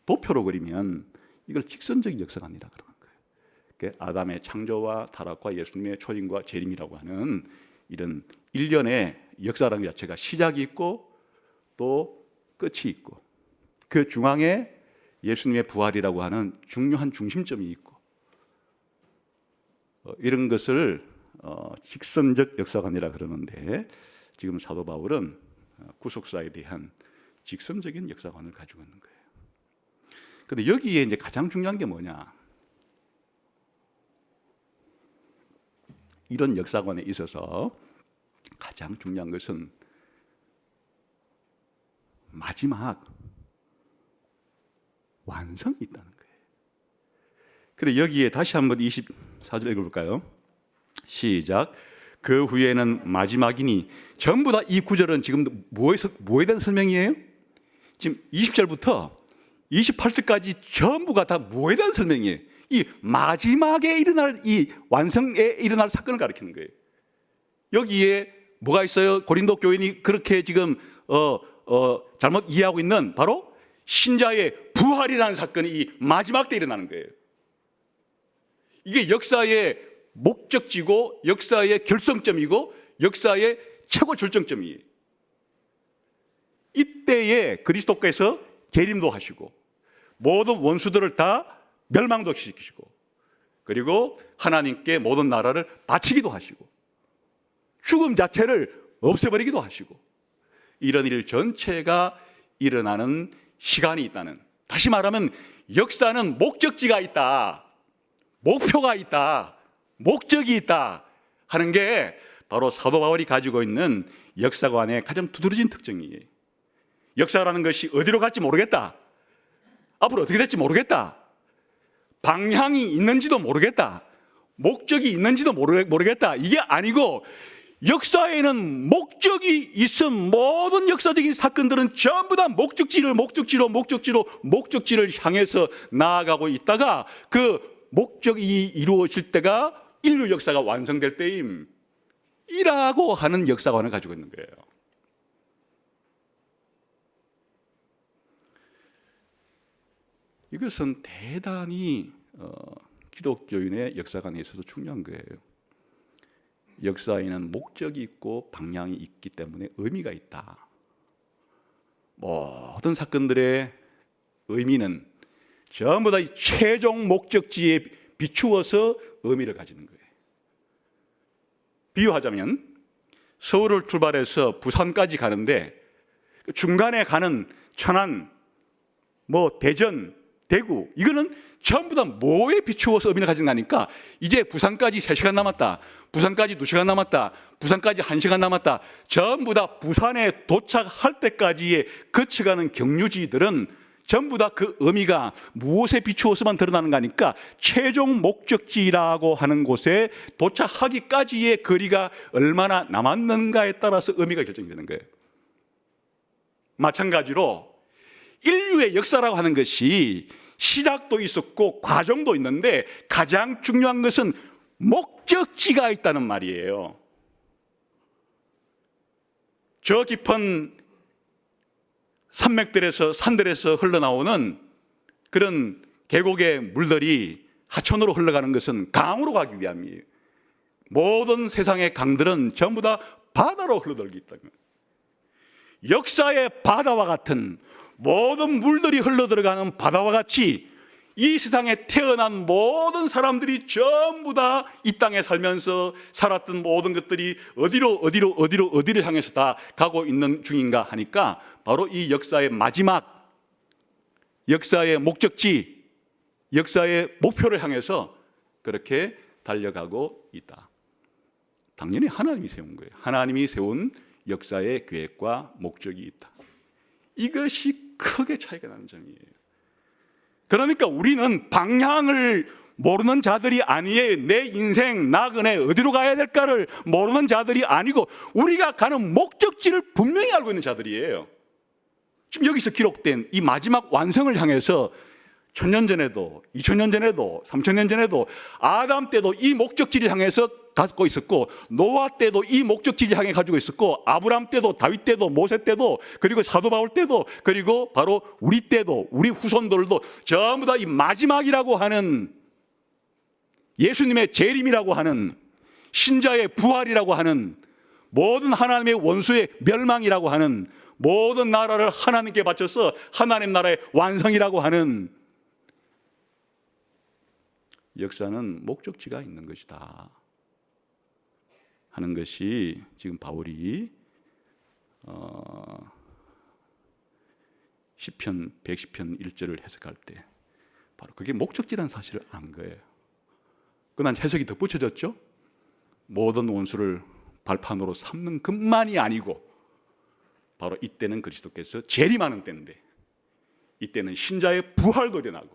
도표로 그리면 이걸 직선적인 역사관이라 그러는 거예요. 아담의 창조와 타락과 예수님의 초림과 재림이라고 하는 이런 일련의 역사라는 것 자체가 시작이 있고 또 끝이 있고 그 중앙에 예수님의 부활이라고 하는 중요한 중심점이 있고 이런 것을 직선적 역사관이라 그러는데 지금 사도 바울은 구속사에 대한 직선적인 역사관을 가지고 있는 거예요. 그런데 여기에 이제 가장 중요한 게 뭐냐? 이런 역사관에 있어서 가장 중요한 것은 마지막 완성이 있다는 거예요. 그래 여기에 다시 한번 24절 읽어볼까요? 시작. 그 후에는 마지막이니 전부 다 이 구절은 지금 뭐에 대한 설명이에요? 지금 20절부터 28절까지 전부가 다 뭐에 대한 설명이에요? 이 마지막에 일어날 이 완성에 일어날 사건을 가리키는 거예요. 여기에 뭐가 있어요? 고린도 교인이 그렇게 지금 잘못 이해하고 있는 바로 신자의 부활이라는 사건이 이 마지막 때 일어나는 거예요. 이게 역사의 목적지고 역사의 결성점이고 역사의 최고 절정점이에요. 이때에 그리스도께서 재림도 하시고 모든 원수들을 다 멸망도 시키시고 그리고 하나님께 모든 나라를 바치기도 하시고 죽음 자체를 없애버리기도 하시고 이런 일 전체가 일어나는 시간이 있다는, 다시 말하면 역사는 목적지가 있다, 목표가 있다, 목적이 있다, 하는 게 바로 사도 바울이 가지고 있는 역사관의 가장 두드러진 특징이에요. 역사라는 것이 어디로 갈지 모르겠다, 앞으로 어떻게 될지 모르겠다, 방향이 있는지도 모르겠다, 목적이 있는지도 모르겠다, 이게 아니고 역사에는 목적이 있음. 모든 역사적인 사건들은 전부 다 목적지를 향해서 나아가고 있다가 그 목적이 이루어질 때가 인류 역사가 완성될 때임 이라고 하는 역사관을 가지고 있는 거예요. 이것은 대단히 기독교인의 역사관에 있어서 중요한 거예요. 역사에는 목적이 있고 방향이 있기 때문에 의미가 있다. 모든 사건들의 의미는 전부 다 최종 목적지에 비추어서 의미를 가지는 거예요. 비유하자면 서울을 출발해서 부산까지 가는데 중간에 가는 천안, 대전, 대구, 이거는 전부 다 뭐에 비추어서 의미를 가진 거니까 이제 부산까지 3시간 남았다, 부산까지 2시간 남았다, 부산까지 1시간 남았다, 전부 다 부산에 도착할 때까지의 거쳐가는 경유지들은 전부 다 그 의미가 무엇에 비추어서만 드러나는 거니까 최종 목적지라고 하는 곳에 도착하기까지의 거리가 얼마나 남았는가에 따라서 의미가 결정되는 거예요. 마찬가지로 인류의 역사라고 하는 것이 시작도 있었고 과정도 있는데 가장 중요한 것은 목적지가 있다는 말이에요. 저 깊은 산맥들에서 산들에서 흘러나오는 그런 계곡의 물들이 하천으로 흘러가는 것은 강으로 가기 위함이에요. 모든 세상의 강들은 전부 다 바다로 흘러들기 때문에 역사의 바다와 같은 모든 물들이 흘러들어가는 바다와 같이 이 세상에 태어난 모든 사람들이 전부 다 이 땅에 살면서 살았던 모든 것들이 어디를 향해서 다 가고 있는 중인가 하니까 바로 이 역사의 마지막, 역사의 목적지, 역사의 목표를 향해서 그렇게 달려가고 있다. 당연히 하나님이 세운 거예요. 하나님이 세운 역사의 계획과 목적이 있다. 이것이 크게 차이가 나는 점이에요. 그러니까 우리는 방향을 모르는 자들이 아니에요. 내 인생 나그네 어디로 가야 될까를 모르는 자들이 아니고 우리가 가는 목적지를 분명히 알고 있는 자들이에요. 지금 여기서 기록된 이 마지막 완성을 향해서 1000년 전에도 2000년 전에도 3000년 전에도 아담 때도 이 목적지를 향해서 갖고 있었고 노아 때도 이 목적지를 향해 가지고 있었고 아브람 때도 다윗 때도 모세 때도 그리고 사도 바울 때도 그리고 바로 우리 때도 우리 후손들도 전부 다 이 마지막이라고 하는 예수님의 재림이라고 하는 신자의 부활이라고 하는 모든 하나님의 원수의 멸망이라고 하는 모든 나라를 하나님께 바쳐서 하나님 나라의 완성이라고 하는 역사는 목적지가 있는 것이다 하는 것이 지금 바울이 시편 110편 1절을 해석할 때 바로 그게 목적지라는 사실을 안 거예요. 그러나 해석이 덧붙여졌죠. 모든 원수를 발판으로 삼는 것만이 아니고 바로 이때는 그리스도께서 재림하는 때인데 이때는 신자의 부활도 일어나고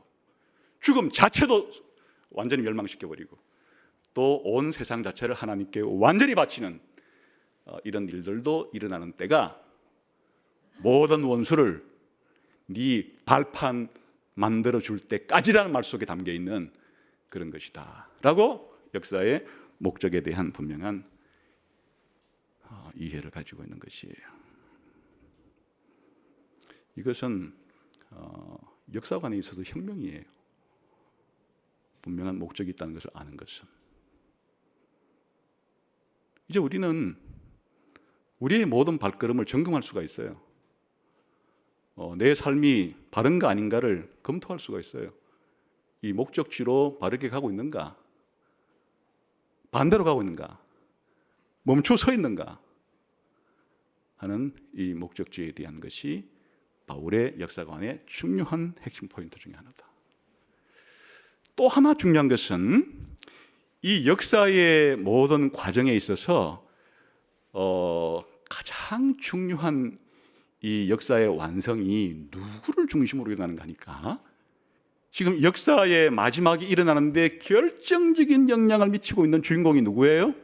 죽음 자체도 완전히 멸망시켜버리고 또 온 세상 자체를 하나님께 완전히 바치는 이런 일들도 일어나는 때가 모든 원수를 네 발판 만들어줄 때까지라는 말 속에 담겨있는 그런 것이다 라고 역사의 목적에 대한 분명한 이해를 가지고 있는 것이에요. 이것은 역사관에 있어서 혁명이에요. 분명한 목적이 있다는 것을 아는 것은. 이제 우리는 우리의 모든 발걸음을 점검할 수가 있어요. 내 삶이 바른가 아닌가를 검토할 수가 있어요. 이 목적지로 바르게 가고 있는가? 반대로 가고 있는가? 멈춰 서 있는가? 하는 이 목적지에 대한 것이 바울의 역사관의 중요한 핵심 포인트 중에 하나다. 또 하나 중요한 것은 이 역사의 모든 과정에 있어서 가장 중요한 이 역사의 완성이 누구를 중심으로 일어나는가 하니까, 지금 역사의 마지막이 일어나는데 결정적인 영향을 미치고 있는 주인공이 누구예요?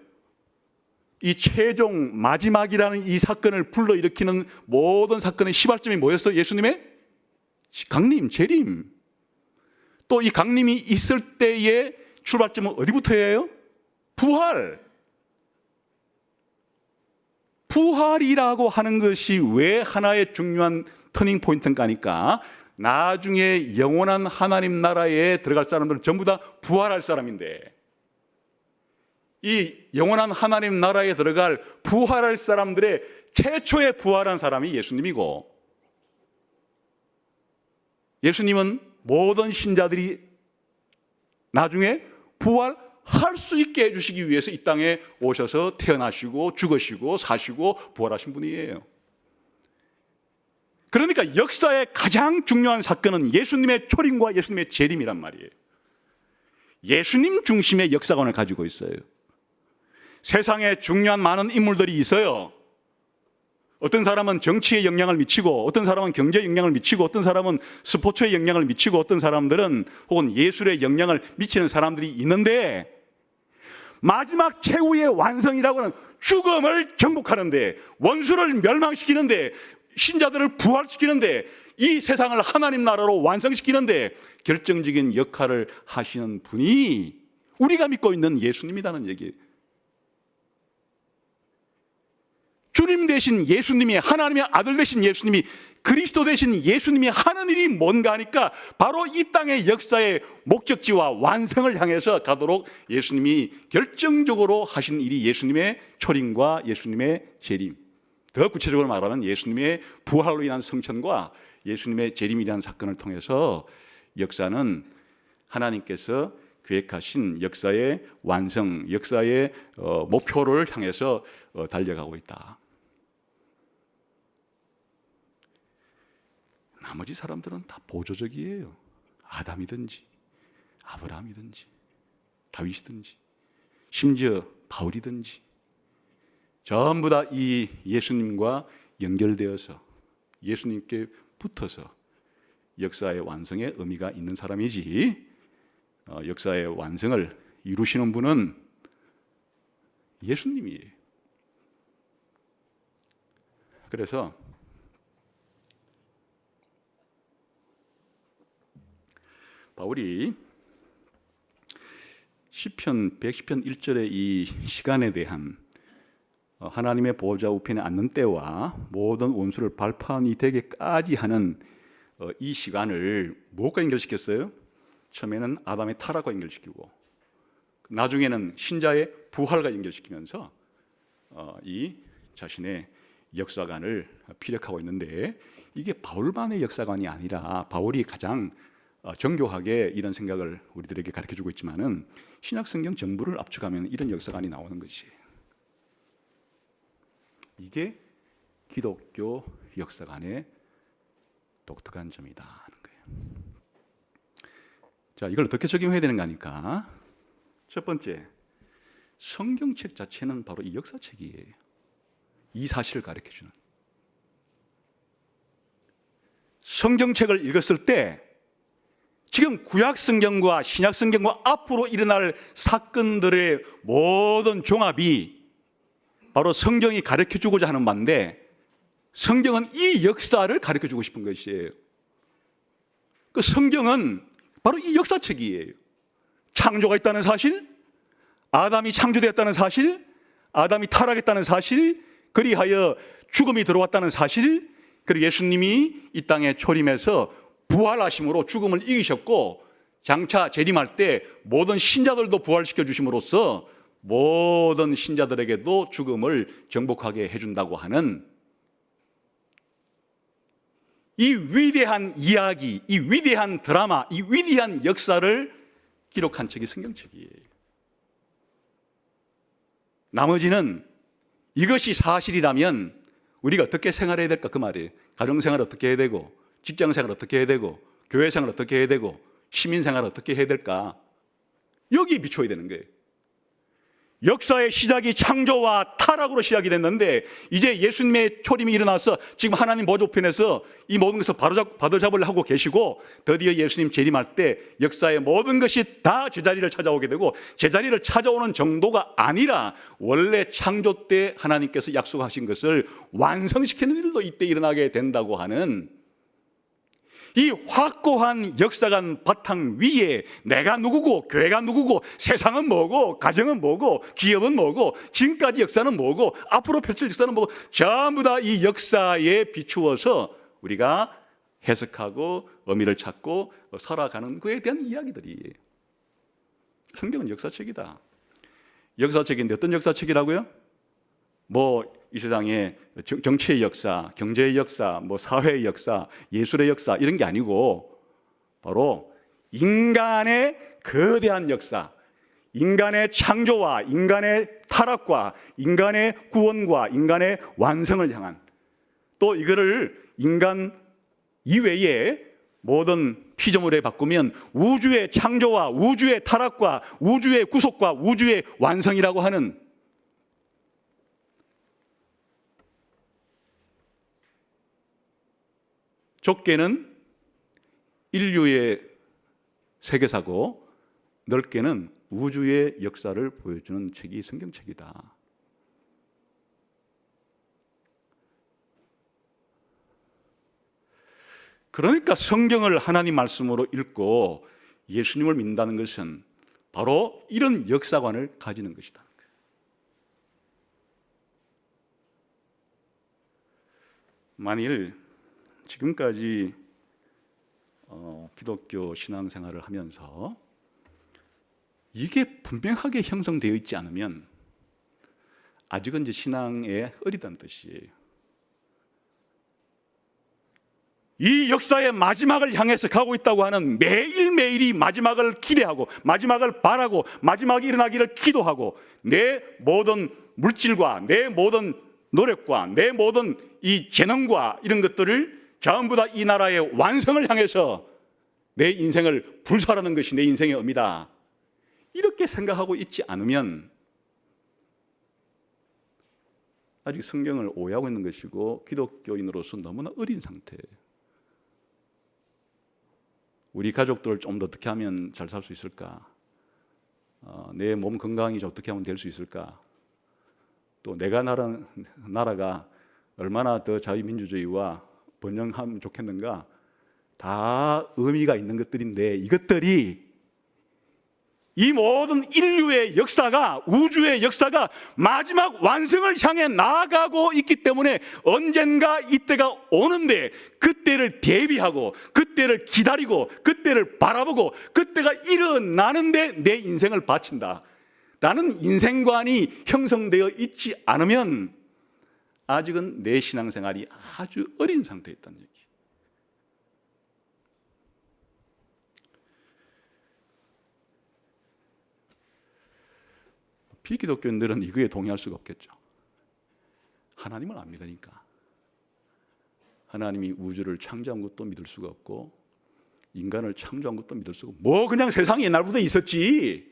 이 최종 마지막이라는 이 사건을 불러일으키는 모든 사건의 시발점이 뭐였어? 예수님의 강림, 재림. 또 이 강림이 있을 때의 출발점은 어디부터예요? 부활. 부활이라고 하는 것이 왜 하나의 중요한 터닝 포인트인가 하니까, 나중에 영원한 하나님 나라에 들어갈 사람들은 전부 다 부활할 사람인데, 이 영원한 하나님 나라에 들어갈 부활할 사람들의 최초의 부활한 사람이 예수님이고, 예수님은 모든 신자들이 나중에 부활할 수 있게 해주시기 위해서 이 땅에 오셔서 태어나시고 죽으시고 사시고 부활하신 분이에요. 그러니까 역사의 가장 중요한 사건은 예수님의 초림과 예수님의 재림이란 말이에요. 예수님 중심의 역사관을 가지고 있어요. 세상에 중요한 많은 인물들이 있어요. 어떤 사람은 정치에 영향을 미치고, 어떤 사람은 경제에 영향을 미치고, 어떤 사람은 스포츠에 영향을 미치고, 어떤 사람들은 혹은 예술에 영향을 미치는 사람들이 있는데, 마지막 최후의 완성이라고 하는 죽음을 정복하는데, 원수를 멸망시키는데, 신자들을 부활시키는데, 이 세상을 하나님 나라로 완성시키는데 결정적인 역할을 하시는 분이 우리가 믿고 있는 예수님이라는 얘기예요. 주님 되신 예수님이, 하나님의 아들 되신 예수님이, 그리스도 되신 예수님이 하는 일이 뭔가 하니까 바로 이 땅의 역사의 목적지와 완성을 향해서 가도록 예수님이 결정적으로 하신 일이 예수님의 초림과 예수님의 재림, 더 구체적으로 말하면 예수님의 부활로 인한 성천과 예수님의 재림이라는 사건을 통해서 역사는 하나님께서 계획하신 역사의 완성, 역사의 목표를 향해서 달려가고 있다. 나머지 사람들은 다 보조적이에요. 아담이든지 아브라함이든지 다윗이든지 심지어 바울이든지 전부 다 이 예수님과 연결되어서 예수님께 붙어서 역사의 완성에 의미가 있는 사람이지, 역사의 완성을 이루시는 분은 예수님이에요. 그래서 바울이 시편 110편 1절의 이 시간에 대한, 하나님의 보호자 우편에 앉는 때와 모든 원수를 발판이 되게까지 하는 이 시간을 무엇과 연결시켰어요? 처음에는 아담의 타락과 연결시키고 나중에는 신자의 부활과 연결시키면서 이 자신의 역사관을 피력하고 있는데, 이게 바울만의 역사관이 아니라 바울이 가장 정교하게 이런 생각을 우리들에게 가르쳐주고 있지만은 신약성경 전부를 압축하면 이런 역사관이 나오는 것이, 이게 기독교 역사관의 독특한 점이다 하는 거예요. 자, 이걸 어떻게 적용해야 되는가 하니까, 첫 번째, 성경책 자체는 바로 이 역사책이에요. 이 사실을 가르쳐주는. 성경책을 읽었을 때 지금 구약 성경과 신약 성경과 앞으로 일어날 사건들의 모든 종합이 바로 성경이 가르쳐주고자 하는 바인데, 성경은 이 역사를 가르쳐주고 싶은 것이에요. 그 성경은 바로 이 역사책이에요. 창조가 있다는 사실, 아담이 창조되었다는 사실, 아담이 타락했다는 사실, 그리하여 죽음이 들어왔다는 사실, 그리고 예수님이 이 땅에 초림해서 부활하심으로 죽음을 이기셨고 장차 재림할 때 모든 신자들도 부활시켜 주심으로써 모든 신자들에게도 죽음을 정복하게 해준다고 하는 이 위대한 이야기, 이 위대한 드라마, 이 위대한 역사를 기록한 책이 성경책이에요. 나머지는 이것이 사실이라면 우리가 어떻게 생활해야 될까, 그 말이에요. 가정생활 어떻게 해야 되고, 직장생활 어떻게 해야 되고, 교회생활 어떻게 해야 되고, 시민생활 어떻게 해야 될까, 여기에 비춰야 되는 거예요. 역사의 시작이 창조와 타락으로 시작이 됐는데 이제 예수님의 초림이 일어나서 지금 하나님 보좌편에서 이 모든 것을 바로잡으려 하고 계시고, 드디어 예수님 재림할 때 역사의 모든 것이 다 제자리를 찾아오게 되고, 제자리를 찾아오는 정도가 아니라 원래 창조 때 하나님께서 약속하신 것을 완성시키는 일도 이때 일어나게 된다고 하는 이 확고한 역사관 바탕 위에 내가 누구고, 교회가 누구고, 세상은 뭐고, 가정은 뭐고, 기업은 뭐고, 지금까지 역사는 뭐고, 앞으로 펼칠 역사는 뭐고, 전부 다 이 역사에 비추어서 우리가 해석하고 의미를 찾고 살아가는 그에 대한 이야기들이에요. 성경은 역사책이다. 역사책인데 어떤 역사책이라고요? 이 세상에 정치의 역사, 경제의 역사, 사회의 역사, 예술의 역사 이런 게 아니고 바로 인간의 거대한 역사, 인간의 창조와 인간의 타락과 인간의 구원과 인간의 완성을 향한, 또 이거를 인간 이외에 모든 피조물에 바꾸면 우주의 창조와 우주의 타락과 우주의 구속과 우주의 완성이라고 하는, 좁게는 인류의 세계사고 넓게는 우주의 역사를 보여주는 책이 성경책이다. 그러니까 성경을 하나님 말씀으로 읽고 예수님을 믿는다는 것은 바로 이런 역사관을 가지는 것이다. 만일 지금까지 기독교 신앙생활을 하면서 이게 분명하게 형성되어 있지 않으면 아직은 이제 신앙에 어리다는 뜻이에요. 이 역사의 마지막을 향해서 가고 있다고 하는 매일매일이 마지막을 기대하고 마지막을 바라고 마지막이 일어나기를 기도하고 내 모든 물질과 내 모든 노력과 내 모든 이 재능과 이런 것들을 전부 다 이 나라의 완성을 향해서 내 인생을 불사하는 것이 내 인생의 의미다, 이렇게 생각하고 있지 않으면 아직 성경을 오해하고 있는 것이고 기독교인으로서 너무나 어린 상태예요. 우리 가족들을 좀 더 어떻게 하면 잘 살 수 있을까? 내 몸 건강이 어떻게 하면 될 수 있을까? 또 내가 나라가 얼마나 더 자유민주주의와 번영하면 좋겠는가? 다 의미가 있는 것들인데 이것들이 이 모든 인류의 역사가, 우주의 역사가 마지막 완성을 향해 나아가고 있기 때문에 언젠가 이때가 오는데 그때를 대비하고 그때를 기다리고 그때를 바라보고 그때가 일어나는데 내 인생을 바친다 라는 인생관이 형성되어 있지 않으면 아직은 내 신앙생활이 아주 어린 상태에 있다는 얘기. 비기독교인들은 이거에 동의할 수가 없겠죠. 하나님을 안 믿으니까. 하나님이 우주를 창조한 것도 믿을 수가 없고 인간을 창조한 것도 믿을 수가 없고, 그냥 세상에 옛날부터 있었지.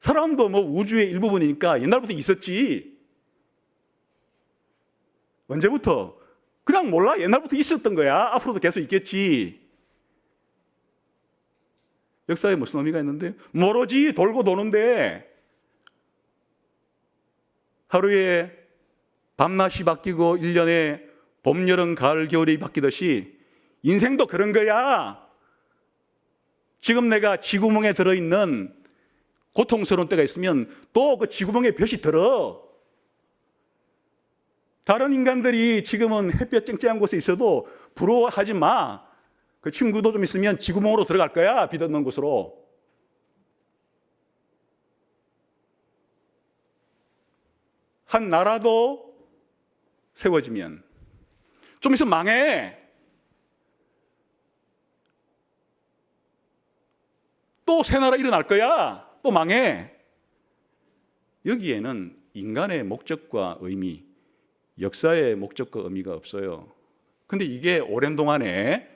사람도 우주의 일부분이니까 옛날부터 있었지. 언제부터? 그냥 몰라. 옛날부터 있었던 거야. 앞으로도 계속 있겠지. 역사에 무슨 의미가 있는데? 모르지. 돌고 도는데 하루에 밤낮이 바뀌고 1년에 봄, 여름, 가을, 겨울이 바뀌듯이 인생도 그런 거야. 지금 내가 쥐구멍에 들어있는 고통스러운 때가 있으면 또 그 쥐구멍에 볕이 들어. 다른 인간들이 지금은 햇볕 쨍쨍한 곳에 있어도 부러워하지 마. 그 친구도 좀 있으면 쥐구멍으로 들어갈 거야. 비 덮는 곳으로. 한 나라도 세워지면 좀 있으면 망해. 또 새 나라 일어날 거야. 또 망해. 여기에는 인간의 목적과 의미, 역사의 목적과 의미가 없어요. 근데 이게 오랜 동안에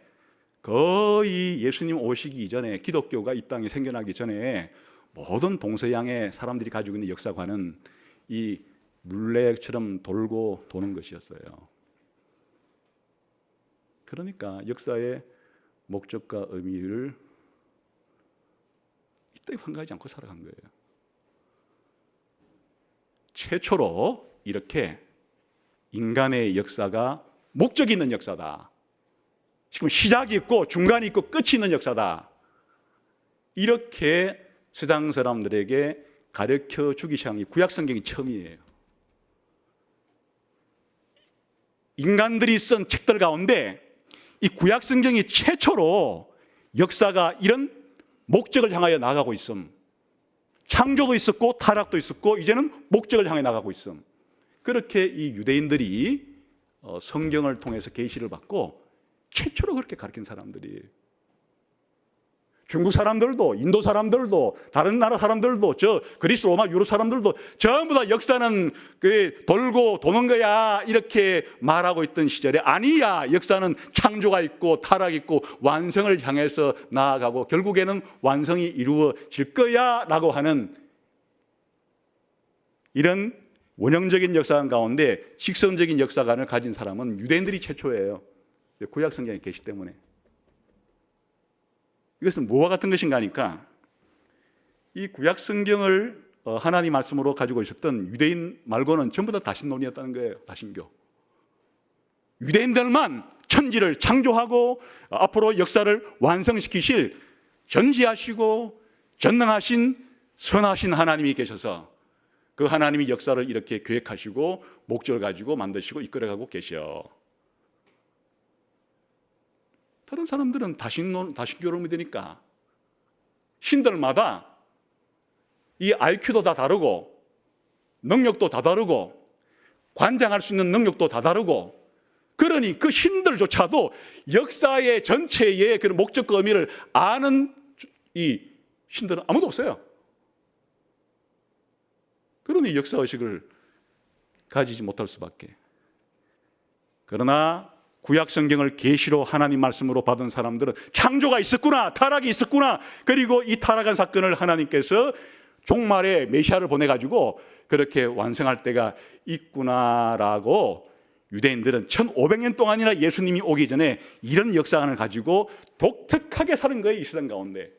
거의 예수님 오시기 이전에, 기독교가 이 땅에 생겨나기 전에 모든 동서양의 사람들이 가지고 있는 역사관은 이 물레처럼 돌고 도는 것이었어요. 그러니까 역사의 목적과 의미를 이때 phân 가지 않고 살아간 거예요. 최초로 이렇게 인간의 역사가 목적이 있는 역사다. 지금 시작이 있고 중간이 있고 끝이 있는 역사다. 이렇게 세상 사람들에게 가르쳐 주기 시작한 게 구약 성경이 처음이에요. 인간들이 쓴 책들 가운데 이 구약 성경이 최초로 역사가 이런 목적을 향하여 나가고 있음. 창조도 있었고 타락도 있었고 이제는 목적을 향해 나가고 있음. 그렇게 이 유대인들이 성경을 통해서 계시를 받고 최초로 그렇게 가르친 사람들이, 중국 사람들도 인도 사람들도 다른 나라 사람들도 저 그리스 로마 유럽 사람들도 전부 다 역사는 돌고 도는 거야 이렇게 말하고 있던 시절에, 아니야, 역사는 창조가 있고 타락이 있고 완성을 향해서 나아가고 결국에는 완성이 이루어질 거야 라고 하는 이런 원형적인 역사관 가운데 직선적인 역사관을 가진 사람은 유대인들이 최초예요. 구약 성경에 계시 때문에. 이것은 뭐와 같은 것인가 하니까 이 구약 성경을 하나님 말씀으로 가지고 있었던 유대인 말고는 전부 다 다신론이었다는 거예요. 다신교. 유대인들만 천지를 창조하고 앞으로 역사를 완성시키실 전지하시고 전능하신 선하신 하나님이 계셔서 그 하나님이 역사를 이렇게 계획하시고 목적을 가지고 만드시고 이끌어가고 계셔. 다른 사람들은 다신교를 믿으니까 신들마다 이 IQ도 다 다르고 능력도 다 다르고 관장할 수 있는 능력도 다 다르고, 그러니 그 신들조차도 역사의 전체의 그런 목적과 의미를 아는 이 신들은 아무도 없어요. 그러니 역사의식을 가지지 못할 수밖에. 그러나 구약 성경을 계시로 하나님 말씀으로 받은 사람들은 창조가 있었구나, 타락이 있었구나, 그리고 이 타락한 사건을 하나님께서 종말에 메시아를 보내가지고 그렇게 완성할 때가 있구나라고 유대인들은 1500년 동안이나 예수님이 오기 전에 이런 역사관을 가지고 독특하게 사는 거예요, 이 세상 가운데.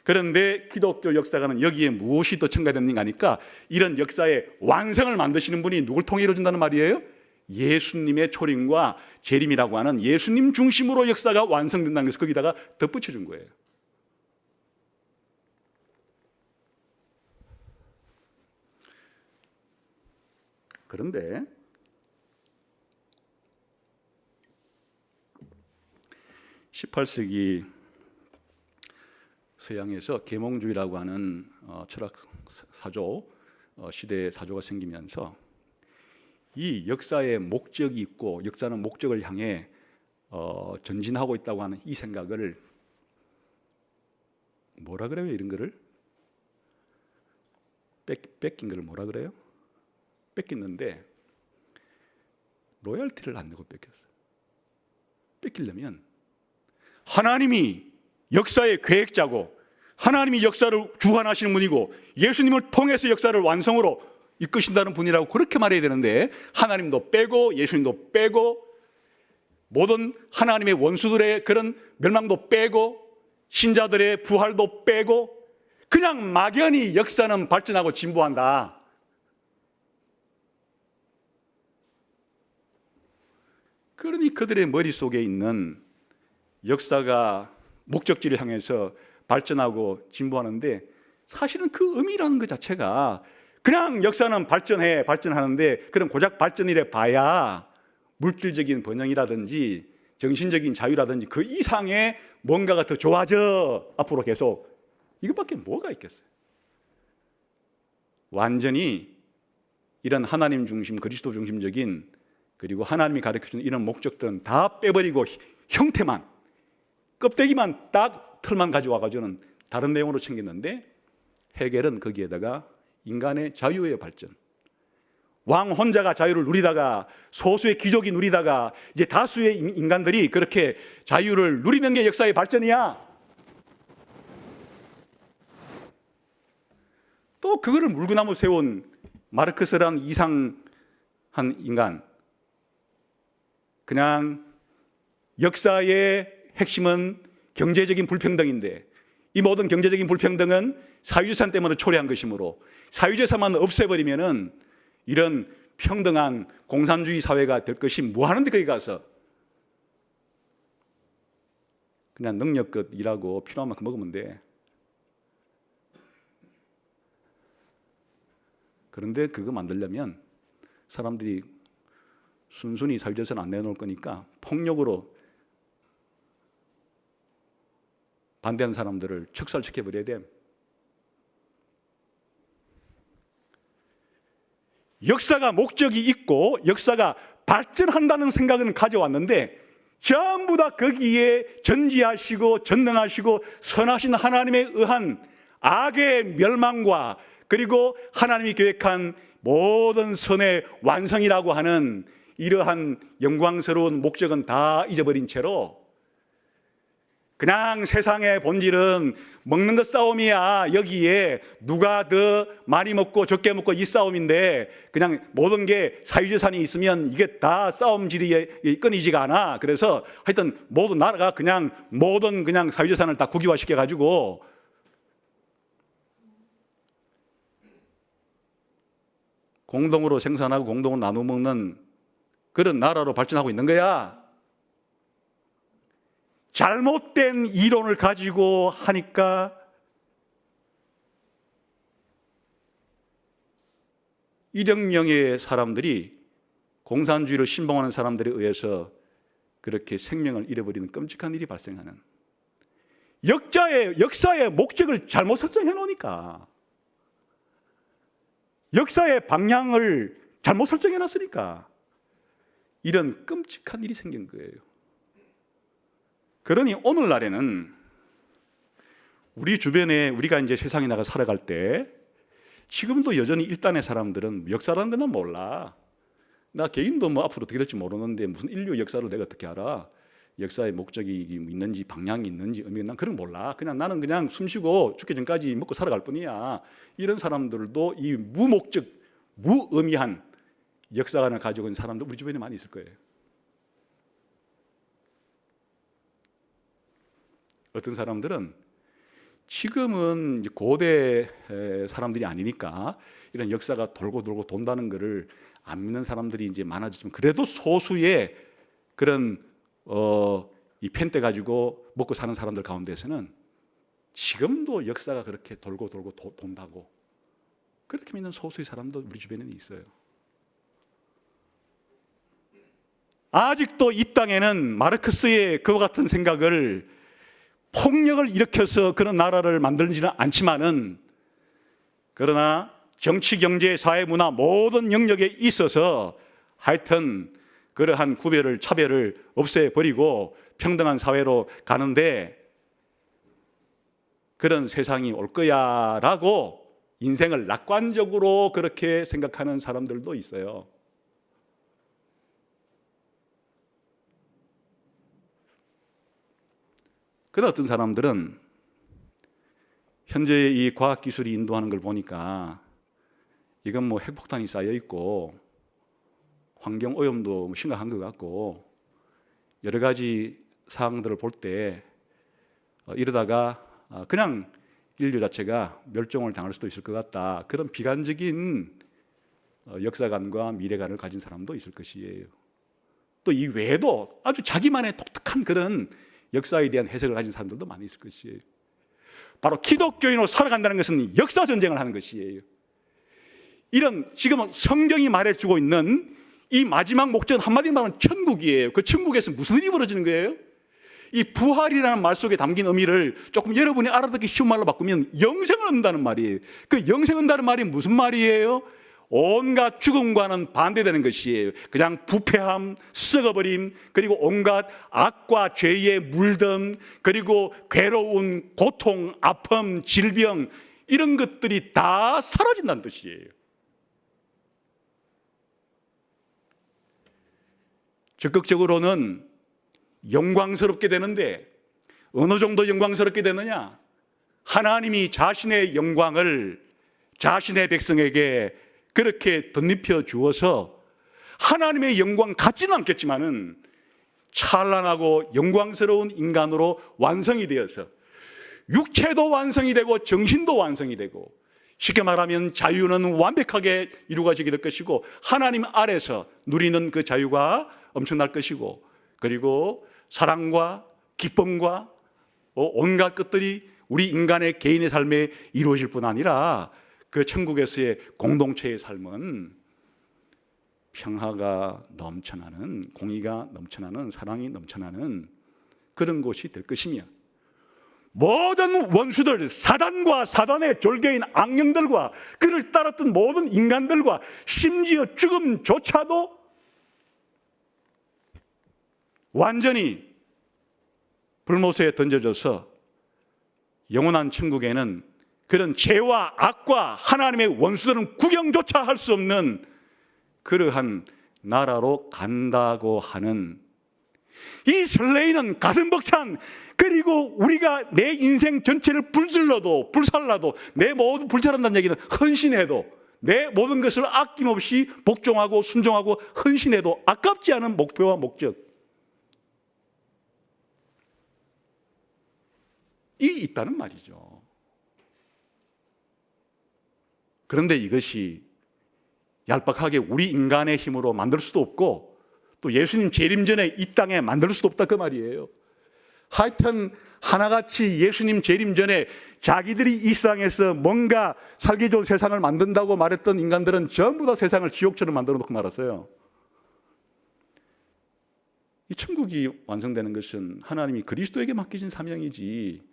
그런데 기독교 역사관은 여기에 무엇이 더 첨가됐는가 하니까 이런 역사의 완성을 만드시는 분이 누굴 통해 이루어진다는 말이에요? 예수님의 초림과 재림이라고 하는 예수님 중심으로 역사가 완성된다는 것을 거기다가 덧붙여준 거예요. 그런데 18세기 서양에서 계몽주의라고 하는 철학 사조 시대의 사조가 생기면서 이 역사의 목적이 있고 역사는 목적을 향해 전진하고 있다고 하는 이 생각을 뭐라 그래요? 이런 거를 뺏긴 거를 뭐라 그래요? 뺏겼는데 로열티를 안 내고 뺏겼어요. 뺏기려면 하나님이 역사의 계획자고 하나님이 역사를 주관하시는 분이고 예수님을 통해서 역사를 완성으로 이끄신다는 분이라고 그렇게 말해야 되는데, 하나님도 빼고 예수님도 빼고 모든 하나님의 원수들의 그런 멸망도 빼고 신자들의 부활도 빼고 그냥 막연히 역사는 발전하고 진보한다. 그러니 그들의 머릿속에 있는 역사가 목적지를 향해서 발전하고 진보하는데, 사실은 그 의미라는 것 자체가 그냥 역사는 발전하는데 그런 고작 발전이래 봐야 물질적인 번영이라든지 정신적인 자유라든지 그 이상의 뭔가가 더 좋아져 앞으로 계속, 이것밖에 뭐가 있겠어요. 완전히 이런 하나님 중심 그리스도 중심적인 그리고 하나님이 가르쳐주는 이런 목적들은 다 빼버리고 형태만 껍데기만 딱 틀만 가져와가지고는 다른 내용으로 챙겼는데, 헤겔은 거기에다가 인간의 자유의 발전, 왕 혼자가 자유를 누리다가 소수의 귀족이 누리다가 이제 다수의 인간들이 그렇게 자유를 누리는 게 역사의 발전이야. 또 그거를 물구나무 세운 마르크스란 이상한 인간, 그냥 역사의 핵심은 경제적인 불평등인데 이 모든 경제적인 불평등은 사유재산 때문에 초래한 것이므로 사유재산만 없애버리면은 이런 평등한 공산주의 사회가 될 것이 뭐하는데 거기 가서 그냥 능력껏 일하고 필요한 만큼 먹으면 돼. 그런데 그거 만들려면 사람들이 순순히 사유재산 안 내놓을 거니까 폭력으로 반대하는 사람들을 척살시켜버려야 돼. 역사가 목적이 있고 역사가 발전한다는 생각은 가져왔는데 전부 다 거기에 전지하시고 전능하시고 선하신 하나님에 의한 악의 멸망과 그리고 하나님이 계획한 모든 선의 완성이라고 하는 이러한 영광스러운 목적은 다 잊어버린 채로 그냥 세상의 본질은 먹는 것 싸움이야. 여기에 누가 더 많이 먹고 적게 먹고 이 싸움인데 그냥 모든 게 사유재산이 있으면 이게 다 싸움질이 끊이지가 않아. 그래서 하여튼 모든 나라가 그냥 모든 그냥 사유재산을 다 국유화시켜 가지고 공동으로 생산하고 공동으로 나눠 먹는 그런 나라로 발전하고 있는 거야. 잘못된 이론을 가지고 하니까 일억명의 사람들이 공산주의를 신봉하는 사람들에 의해서 그렇게 생명을 잃어버리는 끔찍한 일이 발생하는 역사의 목적을 잘못 설정해 놓으니까 역사의 방향을 잘못 설정해 놨으니까 이런 끔찍한 일이 생긴 거예요. 그러니 오늘날에는 우리 주변에 우리가 이제 세상에 나가 살아갈 때 지금도 여전히 일단의 사람들은 역사라는 건 몰라. 나 개인도 뭐 앞으로 어떻게 될지 모르는데 무슨 인류 역사를 내가 어떻게 알아? 역사의 목적이 있는지 방향이 있는지 의미가 난 그런 거 몰라. 그냥 나는 그냥 숨쉬고 죽기 전까지 먹고 살아갈 뿐이야. 이런 사람들도 이 무목적, 무의미한 역사관을 가지고 있는 사람도 우리 주변에 많이 있을 거예요. 어떤 사람들은 지금은 이제 고대 사람들이 아니니까 이런 역사가 돌고 돌고 돈다는 것을 안 믿는 사람들이 이제 많아지지만 그래도 소수의 그런 이 펜대 가지고 먹고 사는 사람들 가운데서는 지금도 역사가 그렇게 돌고 돌고 돈다고 그렇게 믿는 소수의 사람도 우리 주변에는 있어요. 아직도 이 땅에는 마르크스의 그와 같은 생각을 폭력을 일으켜서 그런 나라를 만들지는 않지만은 그러나 정치, 경제, 사회, 문화 모든 영역에 있어서 하여튼 그러한 구별을 차별을 없애버리고 평등한 사회로 가는데 그런 세상이 올 거야라고 인생을 낙관적으로 그렇게 생각하는 사람들도 있어요. 그러나 어떤 사람들은 현재 이 과학기술이 인도하는 걸 보니까 이건 뭐 핵폭탄이 쌓여 있고 환경오염도 심각한 것 같고 여러 가지 사항들을 볼 때 이러다가 그냥 인류 자체가 멸종을 당할 수도 있을 것 같다. 그런 비관적인 역사관과 미래관을 가진 사람도 있을 것이에요. 또 이 외에도 아주 자기만의 독특한 그런 역사에 대한 해석을 가진 사람들도 많이 있을 것이에요. 바로 기독교인으로 살아간다는 것은 역사 전쟁을 하는 것이에요. 이런 지금 성경이 말해주고 있는 이 마지막 목적은 한마디로 말하면 천국이에요. 그 천국에서 무슨 일이 벌어지는 거예요? 이 부활이라는 말 속에 담긴 의미를 조금 여러분이 알아듣기 쉬운 말로 바꾸면 영생을 얻는다는 말이에요. 그 영생을 얻는다는 말이 무슨 말이에요? 온갖 죽음과는 반대되는 것이에요. 그냥 부패함, 썩어버림, 그리고 온갖 악과 죄에 물든, 그리고 괴로운 고통, 아픔, 질병 이런 것들이 다 사라진다는 뜻이에요. 적극적으로는 영광스럽게 되는데 어느 정도 영광스럽게 되느냐? 하나님이 자신의 영광을 자신의 백성에게 그렇게 덧입혀 주어서 하나님의 영광 같지는 않겠지만은 찬란하고 영광스러운 인간으로 완성이 되어서 육체도 완성이 되고 정신도 완성이 되고, 쉽게 말하면 자유는 완벽하게 이루어지게 될 것이고 하나님 아래서 누리는 그 자유가 엄청날 것이고, 그리고 사랑과 기쁨과 온갖 것들이 우리 인간의 개인의 삶에 이루어질 뿐 아니라 그 천국에서의 공동체의 삶은 평화가 넘쳐나는, 공의가 넘쳐나는, 사랑이 넘쳐나는 그런 곳이 될 것이며, 모든 원수들, 사단과 사단의 졸개인 악령들과 그를 따랐던 모든 인간들과 심지어 죽음조차도 완전히 불못에 던져져서 영원한 천국에는 그런 죄와 악과 하나님의 원수들은 구경조차 할 수 없는 그러한 나라로 간다고 하는 이 설레이는 가슴 벅찬, 그리고 우리가 내 인생 전체를 불살라도 내 모든 불살한다는 얘기는 헌신해도, 내 모든 것을 아낌없이 복종하고 순종하고 헌신해도 아깝지 않은 목표와 목적, 이 있다는 말이죠. 그런데 이것이 얄팍하게 우리 인간의 힘으로 만들 수도 없고 또 예수님 재림 전에 이 땅에 만들 수도 없다 그 말이에요. 하여튼 하나같이 예수님 재림 전에 자기들이 이 세상에서 뭔가 살기 좋은 세상을 만든다고 말했던 인간들은 전부 다 세상을 지옥처럼 만들어 놓고 말았어요. 이 천국이 완성되는 것은 하나님이 그리스도에게 맡기신 사명이지,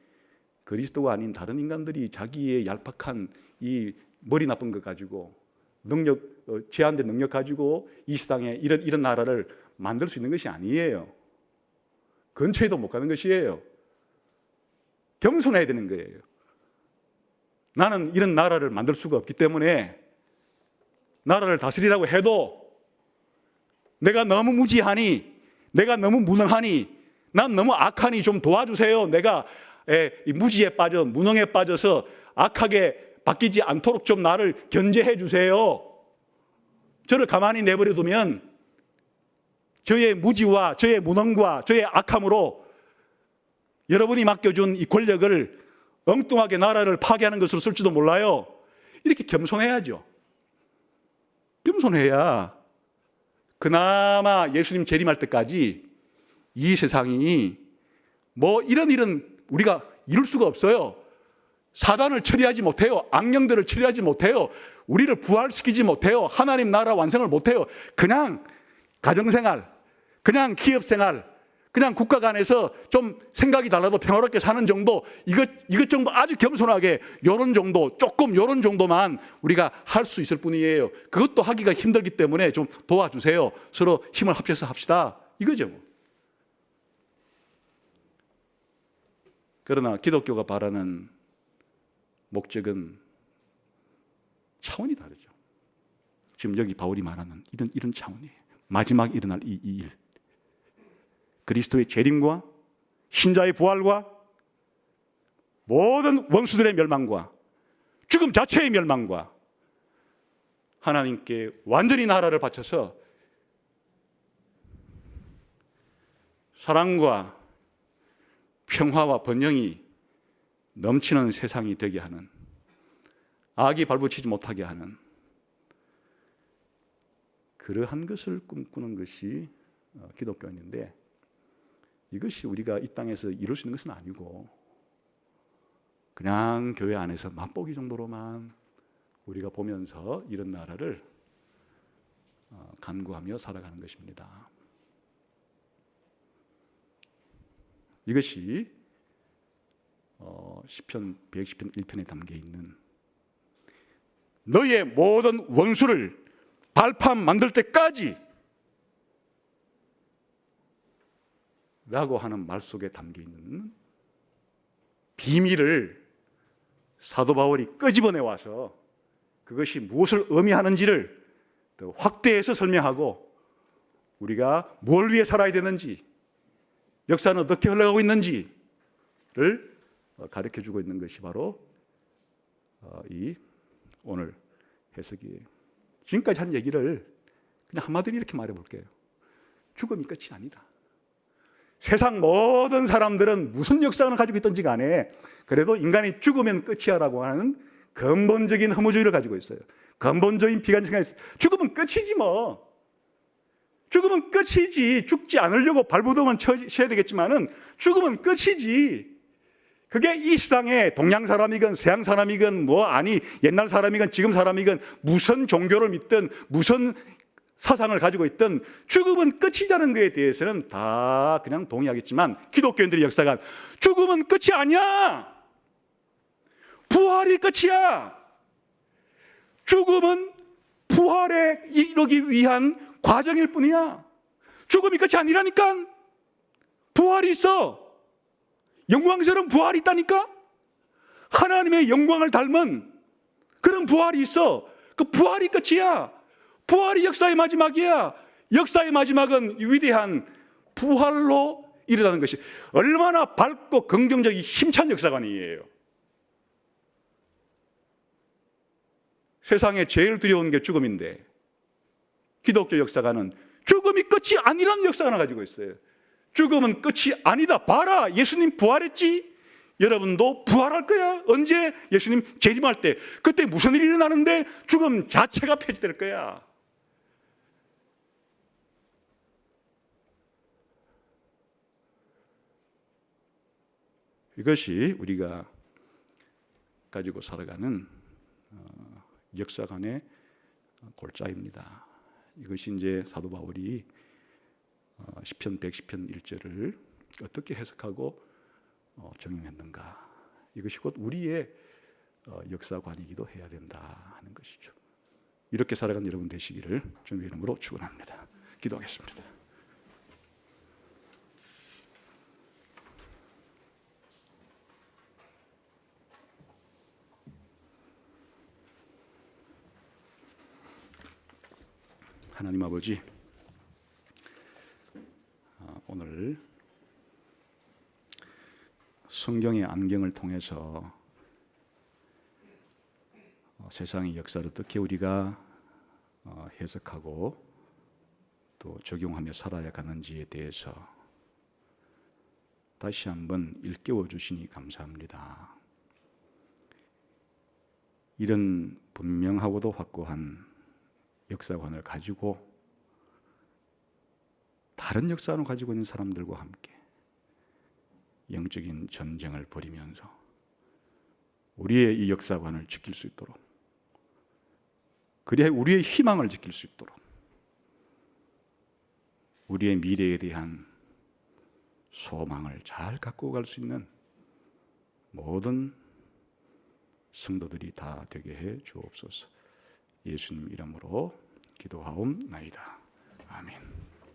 그리스도가 아닌 다른 인간들이 자기의 얄팍한 이 머리 나쁜 것 가지고 제한된 능력 가지고 이 세상에 이런 나라를 만들 수 있는 것이 아니에요. 근처에도 못 가는 것이에요. 겸손해야 되는 거예요. 나는 이런 나라를 만들 수가 없기 때문에 나라를 다스리라고 해도 내가 너무 무지하니, 내가 너무 무능하니, 난 너무 악하니 좀 도와주세요. 내가 무지에 빠져 무능에 빠져서 악하게 바뀌지 않도록 좀 나를 견제해 주세요. 저를 가만히 내버려 두면 저의 무지와 저의 무능과 저의 악함으로 여러분이 맡겨준 이 권력을 엉뚱하게 나라를 파괴하는 것으로 쓸지도 몰라요. 이렇게 겸손해야죠. 겸손해야 그나마 예수님 재림할 때까지 이 세상이 뭐 이런 우리가 이룰 수가 없어요. 사단을 처리하지 못해요. 악령들을 처리하지 못해요. 우리를 부활시키지 못해요. 하나님 나라 완성을 못해요. 그냥 가정생활, 그냥 기업생활, 그냥 국가 간에서 좀 생각이 달라도 평화롭게 사는 정도, 이것 정도 아주 겸손하게 요런 정도, 조금 요런 정도만 우리가 할 수 있을 뿐이에요. 그것도 하기가 힘들기 때문에 좀 도와주세요. 서로 힘을 합쳐서 합시다. 이거죠. 그러나 기독교가 바라는 목적은 차원이 다르죠. 지금 여기 바울이 말하는 이런 차원이에요. 마지막 일어날 이 일, 그리스도의 재림과 신자의 부활과 모든 원수들의 멸망과 죽음 자체의 멸망과 하나님께 완전히 나라를 바쳐서 사랑과 평화와 번영이 넘치는 세상이 되게 하는, 악이 발붙이지 못하게 하는 그러한 것을 꿈꾸는 것이 기독교인인데, 이것이 우리가 이 땅에서 이룰 수 있는 것은 아니고 그냥 교회 안에서 맛보기 정도로만 우리가 보면서 이런 나라를 간구하며 살아가는 것입니다. 이것이 시편 110편 1편에 담겨 있는 너의 모든 원수를 발판 만들 때까지 라고 하는 말 속에 담겨 있는 비밀을 사도 바울이 끄집어내 와서 그것이 무엇을 의미하는지를 더 확대해서 설명하고, 우리가 뭘 위해 살아야 되는지, 역사는 어떻게 흘러가고 있는지를 가르쳐주고 있는 것이 바로 이 오늘 해석이에요. 지금까지 한 얘기를 그냥 한마디로 이렇게 말해볼게요. 죽음이 끝이 아니다. 세상 모든 사람들은 무슨 역사관을 가지고 있든지 간에 그래도 인간이 죽으면 끝이야라고 하는 근본적인 허무주의를 가지고 있어요. 근본적인 비관적인 생각이 있어요. 죽으면 끝이지 뭐. 죽으면 끝이지. 죽지 않으려고 발버둥은 쳐야 되겠지만은 죽으면 끝이지. 그게 이 세상에 동양 사람이건 서양 사람이건 옛날 사람이건 지금 사람이건 무슨 종교를 믿든 무슨 사상을 가지고 있든 죽음은 끝이자는 것에 대해서는 다 그냥 동의하겠지만 기독교인들의 역사관 죽음은 끝이 아니야. 부활이 끝이야. 죽음은 부활에 이르기 위한 과정일 뿐이야. 죽음이 끝이 아니라니까. 부활이 있어. 영광스러운 부활이 있다니까. 하나님의 영광을 닮은 그런 부활이 있어. 그 부활이 끝이야. 부활이 역사의 마지막이야. 역사의 마지막은 위대한 부활로 이르다는 것이 얼마나 밝고 긍정적인 힘찬 역사관이에요. 세상에 제일 두려운 게 죽음인데 기독교 역사관은 죽음이 끝이 아니라는 역사관을 가지고 있어요. 죽음은 끝이 아니다. 봐라, 예수님 부활했지? 여러분도 부활할 거야. 언제? 예수님 재림할 때. 그때 무슨 일이 일어나는데? 죽음 자체가 폐지될 거야. 이것이 우리가 가지고 살아가는 역사관의 골자입니다. 이것이 이제 사도 바울이 시편 110편 1절을 어떻게 해석하고 적용했는가. 이것이 곧 우리의 역사관이기도 해야 된다 하는 것이죠. 이렇게 살아가는 여러분 되시기를 주님의 이름으로 축원합니다. 기도하겠습니다. 하나님 아버지, 오늘 성경의 안경을 통해서 세상의 역사를 어떻게 우리가 해석하고 또 적용하며 살아야 가는지에 대해서 다시 한번 일깨워 주시니 감사합니다. 이런 분명하고도 확고한 역사관을 가지고 다른 역사관을 가지고 있는 사람들과 함께 영적인 전쟁을 벌이면서 우리의 이 역사관을 지킬 수 있도록, 그리하여 우리의 희망을 지킬 수 있도록, 우리의 미래에 대한 소망을 잘 갖고 갈 수 있는 모든 성도들이 다 되게 해 주옵소서. 예수님 이름으로 기도하옵나이다. 아멘.